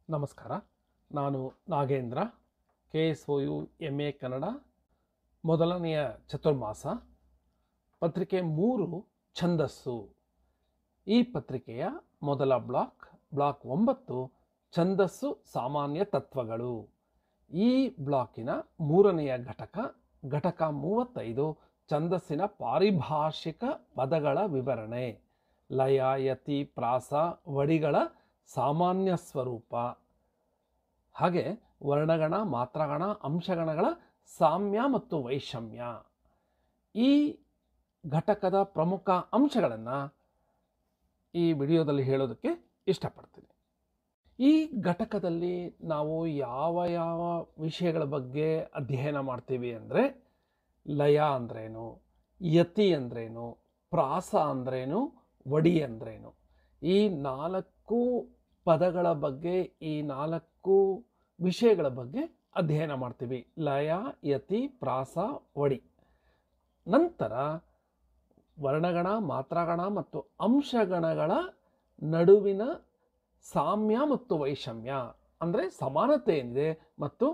ನಮಸ್ಕಾರ. ನಾನು Nagendra, KSOU MA Kannada ಮೊದಲನೆಯ ಚತುರ್ಮಾಸ ಪತ್ರಿಕೆ 3 ಛಂದಸ್ಸು. ಈ ಪತ್ರಿಕೆಯ ಮೊದಲ ಬ್ಲಾಕ್ 9 ಛಂದಸ್ಸು ಸಾಮಾನ್ಯ ತತ್ವಗಳು. ಈ ಬ್ಲಾಕಿನ ಮೂರನೆಯ ಘಟಕ 35 ಛಂದಸ್ಸಿನ ಪಾರಿಭಾಷಿಕ ಪದಗಳ ವಿವರಣೆ, ಲಯ, ಯತಿ, ಪ್ರಾಸ, ವಡಿಗಳ ಸಾಮಾನ್ಯ ಸ್ವರೂಪ, ಹಾಗೆ ವರ್ಣಗಣ, ಮಾತ್ರಗಣ, ಅಂಶಗಣಗಳ ಸಾಮ್ಯ ಮತ್ತು ವೈಷಮ್ಯ. ಈ ಘಟಕದ ಪ್ರಮುಖ ಅಂಶಗಳನ್ನು ಈ ವಿಡಿಯೋದಲ್ಲಿ ಹೇಳೋದಕ್ಕೆ ಇಷ್ಟಪಡ್ತೀನಿ. ಈ ಘಟಕದಲ್ಲಿ ನಾವು ಯಾವ ವಿಷಯಗಳ ಬಗ್ಗೆ ಅಧ್ಯಯನ ಮಾಡ್ತೀವಿ ಅಂದರೆ, ಲಯ ಅಂದ್ರೇನು, ಯತಿ ಅಂದ್ರೇನು, ಪ್ರಾಸ ಅಂದ್ರೇನು, ವಡಿ ಅಂದ್ರೇನು, ಈ 4 ಪದಗಳ ಬಗ್ಗೆ, ಈ 4 ವಿಷಯಗಳ ಬಗ್ಗೆ ಅಧ್ಯಯನ ಮಾಡ್ತೀವಿ. ಲಯ, ಯತಿ, ಪ್ರಾಸ, ವಡಿ. ನಂತರ ವರ್ಣಗಣ, ಮಾತ್ರಗಣ ಮತ್ತು ಅಂಶಗಣಗಳ ನಡುವಿನ ಸಾಮ್ಯ ಮತ್ತು ವೈಷಮ್ಯ, ಅಂದರೆ ಸಮಾನತೆ ಏನಿದೆ ಮತ್ತು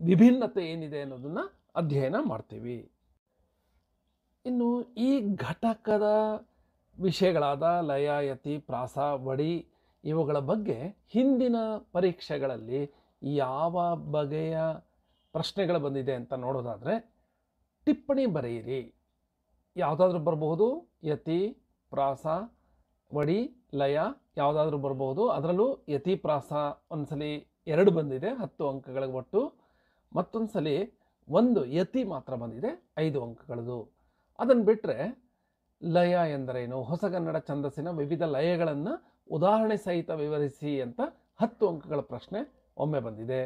ವಿಭಿನ್ನತೆ ಏನಿದೆ ಅನ್ನೋದನ್ನು ಅಧ್ಯಯನ ಮಾಡ್ತೀವಿ. ಇನ್ನು ಈ ಘಟಕದ ವಿಷಯಗಳಾದ ಲಯ, ಯತಿ, ಪ್ರಾಸ, ವಡಿ ಇವುಗಳ ಬಗ್ಗೆ ಹಿಂದಿನ ಪರೀಕ್ಷೆಗಳಲ್ಲಿ ಯಾವ ಬಗೆಯ ಪ್ರಶ್ನೆಗಳು ಬಂದಿದೆ ಅಂತ ನೋಡೋದಾದರೆ, ಟಿಪ್ಪಣಿ ಬರೆಯಿರಿ. ಯಾವುದಾದ್ರೂ ಬರಬಹುದು, ಯತಿ, ಪ್ರಾಸ, ವಡಿ, ಲಯ ಯಾವುದಾದ್ರೂ ಬರಬಹುದು. ಅದರಲ್ಲೂ ಯತಿ, ಪ್ರಾಸ ಒಂದ್ಸಲಿ 2 ಬಂದಿದೆ, 10 ಅಂಕಗಳಿಗೆ ಒಟ್ಟು. ಮತ್ತೊಂದು ಸಲ 1 ಯತಿ ಮಾತ್ರ ಬಂದಿದೆ, 5 ಅಂಕಗಳದು. ಅದನ್ನು ಬಿಟ್ಟರೆ ಲಯ ಎಂದರೇನು, ಹೊಸಗನ್ನಡ ಛಂದಸ್ಸಿನ ವಿವಿಧ ಲಯಗಳನ್ನು ಉದಾಹರಣೆ ಸಹಿತ ವಿವರಿಸಿ ಅಂತ 10 ಅಂಕಗಳ ಪ್ರಶ್ನೆ ಒಮ್ಮೆ ಬಂದಿದೆ.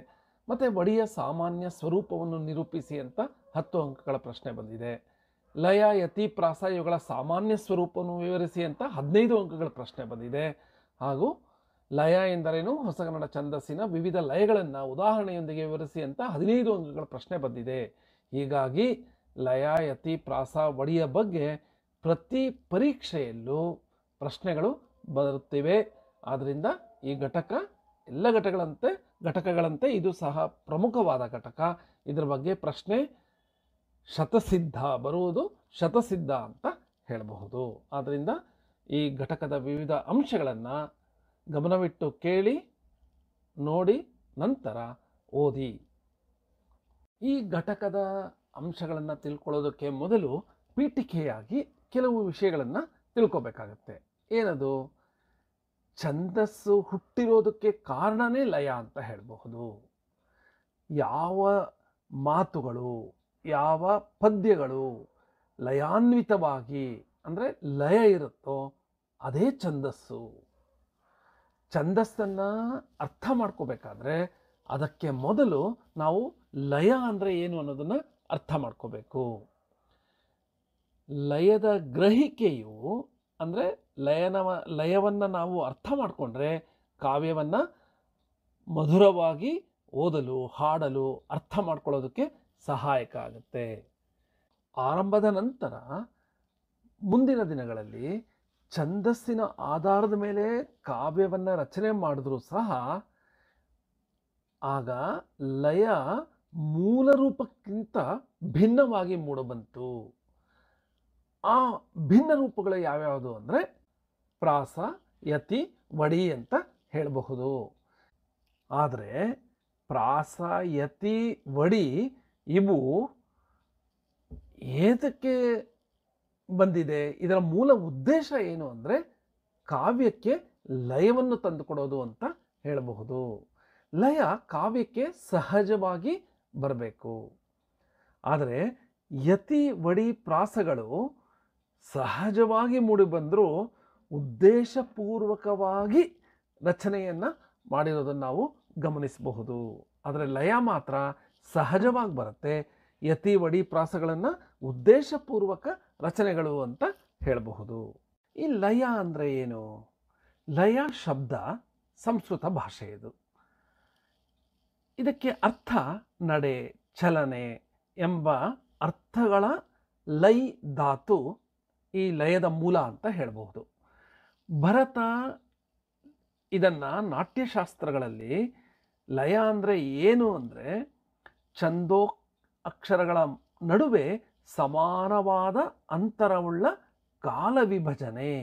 ಮತ್ತು ವಡಿಯ ಸಾಮಾನ್ಯ ಸ್ವರೂಪವನ್ನು ನಿರೂಪಿಸಿ ಅಂತ 10 ಅಂಕಗಳ ಪ್ರಶ್ನೆ ಬಂದಿದೆ. ಲಯ, ಯತಿ, ಪ್ರಾಸ ಇವುಗಳ ಸಾಮಾನ್ಯ ಸ್ವರೂಪವನ್ನು ವಿವರಿಸಿ ಅಂತ 15 ಅಂಕಗಳ ಪ್ರಶ್ನೆ ಬಂದಿದೆ. ಹಾಗೂ ಲಯ ಎಂದರೇನು, ಹೊಸಗನ್ನಡ ಛಂದಸ್ಸಿನ ವಿವಿಧ ಲಯಗಳನ್ನು ಉದಾಹರಣೆಯೊಂದಿಗೆ ವಿವರಿಸಿ ಅಂತ 15 ಅಂಕಗಳ ಪ್ರಶ್ನೆ ಬಂದಿದೆ. ಹೀಗಾಗಿ ಲಯ, ಯತಿ, ಪ್ರಾಸ, ವಡಿಯ ಬಗ್ಗೆ ಪ್ರತಿ ಪರೀಕ್ಷೆಯಲ್ಲೂ ಪ್ರಶ್ನೆಗಳು ಬರುತ್ತಿವೆ. ಆದ್ದರಿಂದ ಈ ಘಟಕ ಎಲ್ಲ ಘಟಕಗಳಂತೆ ಇದು ಸಹ ಪ್ರಮುಖವಾದ ಘಟಕ. ಇದರ ಬಗ್ಗೆ ಪ್ರಶ್ನೆ ಶತಸಿದ್ಧ ಬರುವುದು ಶತಸಿದ್ಧ ಅಂತ ಹೇಳಬಹುದು. ಆದ್ದರಿಂದ ಈ ಘಟಕದ ವಿವಿಧ ಅಂಶಗಳನ್ನು ಗಮನವಿಟ್ಟು ಕೇಳಿ, ನೋಡಿ, ನಂತರ ಓದಿ. ಈ ಘಟಕದ ಅಂಶಗಳನ್ನು ತಿಳ್ಕೊಳ್ಳೋದಕ್ಕೆ ಮೊದಲು ಪೀಠಿಕೆಯಾಗಿ ಕೆಲವು ವಿಷಯಗಳನ್ನು ತಿಳ್ಕೊಬೇಕಾಗತ್ತೆ. ಏನದು? ಛಂದಸ್ಸು ಹುಟ್ಟಿರೋದಕ್ಕೆ ಕಾರಣನೇ ಲಯ ಅಂತ ಹೇಳಬಹುದು. ಯಾವ ಮಾತುಗಳು, ಯಾವ ಪದ್ಯಗಳು ಲಯಾನ್ವಿತವಾಗಿ ಅಂದರೆ ಲಯ ಇರುತ್ತೋ ಅದೇ ಛಂದಸ್ಸು. ಛಂದಸ್ಸನ್ನು ಅರ್ಥ ಮಾಡ್ಕೋಬೇಕಾದ್ರೆ ಅದಕ್ಕೆ ಮೊದಲು ನಾವು ಲಯ ಅಂದರೆ ಏನು ಅನ್ನೋದನ್ನು ಅರ್ಥ ಮಾಡ್ಕೋಬೇಕು. ಲಯದ ಗ್ರಹಿಕೆಯು ಅಂದರೆ ಲಯವನ್ನು ನಾವು ಅರ್ಥ ಮಾಡಿಕೊಂಡ್ರೆ ಕಾವ್ಯವನ್ನು ಮಧುರವಾಗಿ ಓದಲು, ಹಾಡಲು, ಅರ್ಥ ಮಾಡ್ಕೊಳ್ಳೋದಕ್ಕೆ ಸಹಾಯಕ ಆಗುತ್ತೆ. ಆರಂಭದ ನಂತರ ಮುಂದಿನ ದಿನಗಳಲ್ಲಿ ಛಂದಸ್ಸಿನ ಆಧಾರದ ಮೇಲೆ ಕಾವ್ಯವನ್ನು ರಚನೆ ಮಾಡಿದ್ರೂ ಸಹ ಆಗ ಲಯ ಮೂಲ ರೂಪಕ್ಕಿಂತ ಭಿನ್ನವಾಗಿ ಮೂಡಬಂತು. ಆ ಭಿನ್ನ ರೂಪಗಳು ಯಾವ್ಯಾವುದು ಅಂದರೆ ಪ್ರಾಸ, ಯತಿ, ವಡಿ ಅಂತ ಹೇಳಬಹುದು. ಆದರೆ ಪ್ರಾಸ, ಯತಿ, ವಡಿ ಇವು ಏತಕ್ಕೆ ಬಂದಿದೆ, ಇದರ ಮೂಲ ಉದ್ದೇಶ ಏನು ಅಂದರೆ ಕಾವ್ಯಕ್ಕೆ ಲಯವನ್ನು ತಂದುಕೊಡೋದು ಅಂತ ಹೇಳಬಹುದು. ಲಯ ಕಾವ್ಯಕ್ಕೆ ಸಹಜವಾಗಿ ಬರಬೇಕು. ಆದರೆ ಯತಿ, ವಡಿ, ಪ್ರಾಸಗಳು ಸಹಜವಾಗಿ ಮೂಡಿಬಂದರೂ ಉದ್ದೇಶಪೂರ್ವಕವಾಗಿ ರಚನೆಯನ್ನು ಮಾಡಿರೋದನ್ನು ನಾವು ಗಮನಿಸಬಹುದು. ಆದರೆ ಲಯ ಮಾತ್ರ ಸಹಜವಾಗಿ ಬರುತ್ತೆ. ಯತಿ, ವಡಿ, ಪ್ರಾಸಗಳನ್ನು ಉದ್ದೇಶಪೂರ್ವಕ ರಚನೆಗಳು ಅಂತ ಹೇಳಬಹುದು. ಈ ಲಯ ಅಂದರೆ ಏನು? ಲಯ ಶಬ್ದ ಸಂಸ್ಕೃತ ಭಾಷೆಯದು. ಇದಕ್ಕೆ ಅರ್ಥ ನಡೆ, ಚಲನೆ ಎಂಬ ಅರ್ಥಗಳ ಲೈ ಧಾತು ಈ ಲಯದ ಮೂಲ ಅಂತ ಹೇಳಬಹುದು. ಭರತ ಇದನ್ನು ನಾಟ್ಯಶಾಸ್ತ್ರಗಳಲ್ಲಿ ಲಯ ಅಂದರೆ ಏನು ಅಂದರೆ ಛಂದೋ ಅಕ್ಷರಗಳ ನಡುವೆ ಸಮಾನವಾದ ಅಂತರವುಳ್ಳ ಕಾಲ ವಿಭಜನೆ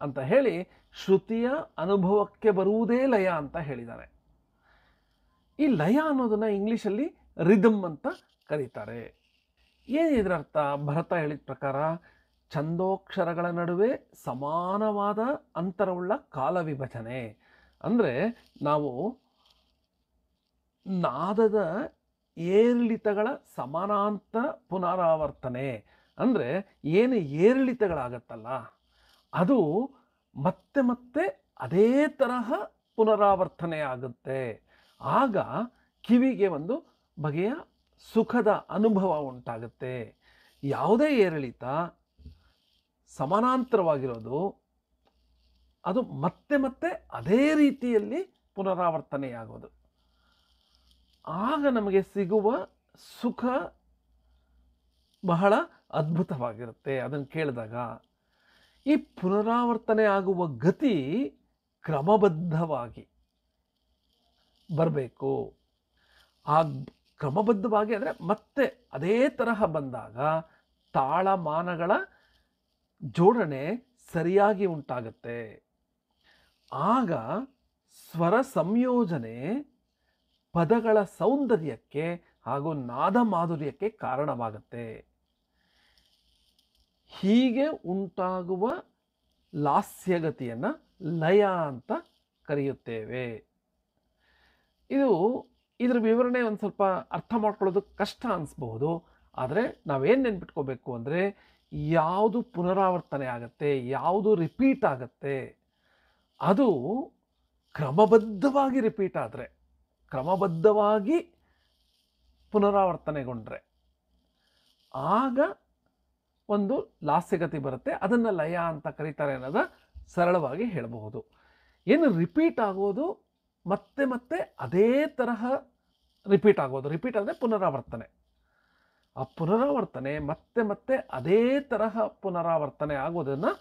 ಅಂತ ಹೇಳಿ ಶ್ರುತಿಯ ಅನುಭವಕ್ಕೆ ಬರುವುದೇ ಲಯ ಅಂತ ಹೇಳಿದ್ದಾರೆ. ಈ ಲಯ ಅನ್ನೋದನ್ನ ಇಂಗ್ಲೀಷಲ್ಲಿ ರಿದಮ್ ಅಂತ ಕರೀತಾರೆ. ಏನಿದ್ರ ಅರ್ಥ? ಭರತ ಹೇಳಿದ ಪ್ರಕಾರ ಛಂದೋಕ್ಷರಗಳ ನಡುವೆ ಸಮಾನವಾದ ಅಂತರವುಳ್ಳ ಕಾಲ ವಿಭಜನೆ ಅಂದರೆ ನಾವು ನಾದದ ಏರಿಳಿತಗಳ ಸಮಾನಾಂತರ ಪುನರಾವರ್ತನೆ ಅಂದರೆ ಏನು ಏರಿಳಿತಗಳಾಗತ್ತಲ್ಲ ಅದು ಮತ್ತೆ ಮತ್ತೆ ಅದೇ ತರಹ ಪುನರಾವರ್ತನೆ ಆಗುತ್ತೆ. ಆಗ ಕಿವಿಗೆ ಒಂದು ಬಗೆಯ ಸುಖದ ಅನುಭವ ಉಂಟಾಗುತ್ತೆ. ಯಾವುದೇ ಏರಿಳಿತ ಸಮಾನಾಂತರವಾಗಿರೋದು ಅದು ಮತ್ತೆ ಮತ್ತೆ ಅದೇ ರೀತಿಯಲ್ಲಿ ಪುನರಾವರ್ತನೆಯಾಗೋದು. ಆಗ ನಮಗೆ ಸಿಗುವ ಸುಖ ಬಹಳ ಅದ್ಭುತವಾಗಿರುತ್ತೆ ಅದನ್ನು ಕೇಳಿದಾಗ. ಈ ಪುನರಾವರ್ತನೆ ಆಗುವ ಗತಿ ಕ್ರಮಬದ್ಧವಾಗಿ ಬರಬೇಕು. ಆ ಕ್ರಮಬದ್ಧವಾಗಿ ಅಂದರೆ ಮತ್ತೆ ಅದೇ ತರಹ ಬಂದಾಗ ತಾಳಮಾನಗಳ ಜೋಡಣೆ ಸರಿಯಾಗಿ ಉಂಟಾಗುತ್ತೆ. ಆಗ ಸ್ವರ ಸಂಯೋಜನೆ ಪದಗಳ ಸೌಂದರ್ಯಕ್ಕೆ ಹಾಗೂ ನಾದ ಮಾಧುರ್ಯಕ್ಕೆ ಕಾರಣವಾಗುತ್ತೆ. ಹೀಗೆ ಉಂಟಾಗುವ ಲಾಸ್ಯಗತಿಯನ್ನು ಲಯ ಅಂತ ಕರೆಯುತ್ತೇವೆ. ಇದರ ವಿವರಣೆ ಒಂದು ಸ್ವಲ್ಪ ಅರ್ಥ ಮಾಡ್ಕೊಳ್ಳೋದು ಕಷ್ಟ ಅನಿಸ್ಬಹುದು. ಆದರೆ ನಾವೇನು ನೆನ್ಪಿಟ್ಕೋಬೇಕು ಅಂದರೆ ಯಾವುದು ಪುನರಾವರ್ತನೆ ಆಗುತ್ತೆ, ಯಾವುದು ರಿಪೀಟ್ ಆಗುತ್ತೆ, ಅದು ಕ್ರಮಬದ್ಧವಾಗಿ ರಿಪೀಟ್ ಆದರೆ, ಕ್ರಮಬದ್ಧವಾಗಿ ಪುನರಾವರ್ತನೆಗೊಂಡ್ರೆ ಆಗ ಒಂದು ಲಾಸ್ಯಗತಿ ಬರುತ್ತೆ. ಅದನ್ನು ಲಯ ಅಂತ ಕರೀತಾರೆ ಅನ್ನೋದು ಸರಳವಾಗಿ ಹೇಳಬಹುದು. ಏನು ರಿಪೀಟ್ ಆಗೋದು ಮತ್ತೆ ಮತ್ತೆ ಅದೇ ತರಹ ರಿಪೀಟ್ ಆಗೋದು. ರಿಪೀಟ್ ಅಂದರೆ ಪುನರಾವರ್ತನೆ. ಆ ಪುನರಾವರ್ತನೆ ಮತ್ತೆ ಮತ್ತೆ ಅದೇ ತರಹ ಪುನರಾವರ್ತನೆ ಆಗೋದನ್ನು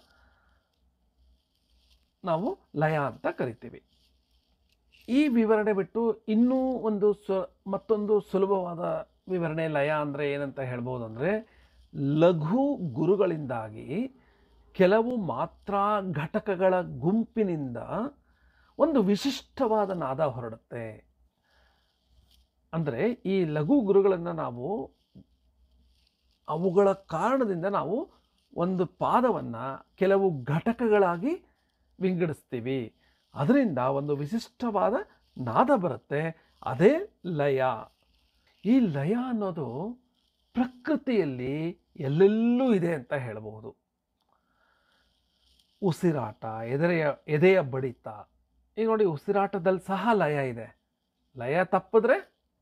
ನಾವು ಲಯ ಅಂತ ಕರಿತೀವಿ. ಈ ವಿವರಣೆ ಬಿಟ್ಟು ಇನ್ನೂ ಮತ್ತೊಂದು ಸುಲಭವಾದ ವಿವರಣೆ ಲಯ ಅಂದರೆ ಏನಂತ ಹೇಳ್ಬೋದು ಅಂದರೆ ಲಘು ಗುರುಗಳಿಂದಾಗಿ ಕೆಲವು ಮಾತ್ರಾ ಘಟಕಗಳ ಗುಂಪಿನಿಂದ ಒಂದು ವಿಶಿಷ್ಟವಾದ ನಾದ ಹೊರಡುತ್ತೆ. ಅಂದರೆ ಈ ಲಘು ಗುರುಗಳನ್ನು ನಾವು ಅವುಗಳ ಕಾರಣದಿಂದ ನಾವು ಒಂದು ಪಾದವನ್ನು ಕೆಲವು ಘಟಕಗಳಾಗಿ ವಿಂಗಡಿಸ್ತೀವಿ. ಅದರಿಂದ ಒಂದು ವಿಶಿಷ್ಟವಾದ ನಾದ ಬರುತ್ತೆ. ಅದೇ ಲಯ. ಈ ಲಯ ಅನ್ನೋದು ಪ್ರಕೃತಿಯಲ್ಲಿ ಎಲ್ಲೆಲ್ಲೂ ಇದೆ ಅಂತ ಹೇಳಬಹುದು. ಉಸಿರಾಟ, ಎದೆಯ ಬಡಿತ, ಈಗ ನೋಡಿ ಉಸಿರಾಟದಲ್ಲಿ ಸಹ ಲಯ ಇದೆ. ಲಯ ತಪ್ಪಿದ್ರೆ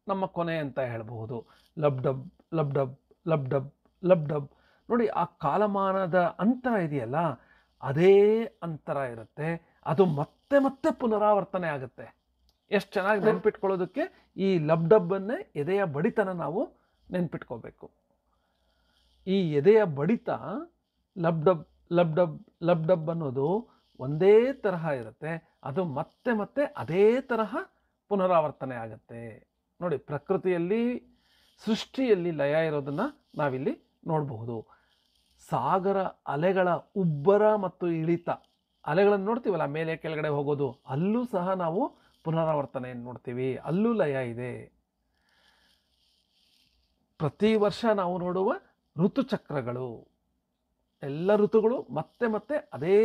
ನಮ್ಮ ಕೊನೆ ಅಂತ ಹೇಳಬಹುದು. ಲಬ್ ಡಬ್ ಲಬ್ ಡಬ್ ಲಬ್ ಡಬ್ ಲಬ್ ಡಬ್. ನೋಡಿ ಆ ಕಾಲಮಾನದ ಅಂತರ ಇದೆಯಲ್ಲ ಅದೇ ಅಂತರ ಇರುತ್ತೆ. ಅದು ಮತ್ತೆ ಮತ್ತೆ ಪುನರಾವರ್ತನೆ ಆಗುತ್ತೆ. ಎಷ್ಟು ಚೆನ್ನಾಗಿ ನೆನ್ಪಿಟ್ಕೊಳ್ಳೋದಕ್ಕೆ ಈ ಲಬ್ ಡಬ್ಬನ್ನೇ ಎದೆಯ ಬಡಿತನ ನಾವು ನೆನ್ಪಿಟ್ಕೋಬೇಕು. ಈ ಎದೆಯ ಬಡಿತ ಲಬ್ ಡಬ್ ಲಬ್ ಡಬ್ ಲಬ್ ಡಬ್ ಅನ್ನೋದು ಒಂದೇ ತರಹ ಇರುತ್ತೆ. ಅದು ಮತ್ತೆ ಮತ್ತೆ ಅದೇ ತರಹ ಪುನರಾವರ್ತನೆ ಆಗುತ್ತೆ. ನೋಡಿ ಪ್ರಕೃತಿಯಲ್ಲಿ ಸೃಷ್ಟಿಯಲ್ಲಿ ಲಯ ಇರೋದನ್ನು ನಾವಿಲ್ಲಿ ನೋಡಬಹುದು. ಸಾಗರ ಅಲೆಗಳ ಉಬ್ಬರ ಮತ್ತು ಇಳಿತ, ಅಲೆಗಳನ್ನು ನೋಡ್ತೀವಲ್ಲ ಮೇಲೆ ಕೆಳಗಡೆ ಹೋಗೋದು, ಅಲ್ಲೂ ಸಹ ನಾವು ಪುನರಾವರ್ತನೆಯನ್ನು ನೋಡ್ತೀವಿ. ಅಲ್ಲೂ ಲಯ ಇದೆ. ಪ್ರತಿ ವರ್ಷ ನಾವು ನೋಡುವ ಋತುಚಕ್ರಗಳು, ಎಲ್ಲ ಋತುಗಳು ಮತ್ತೆ ಮತ್ತೆ ಅದೇ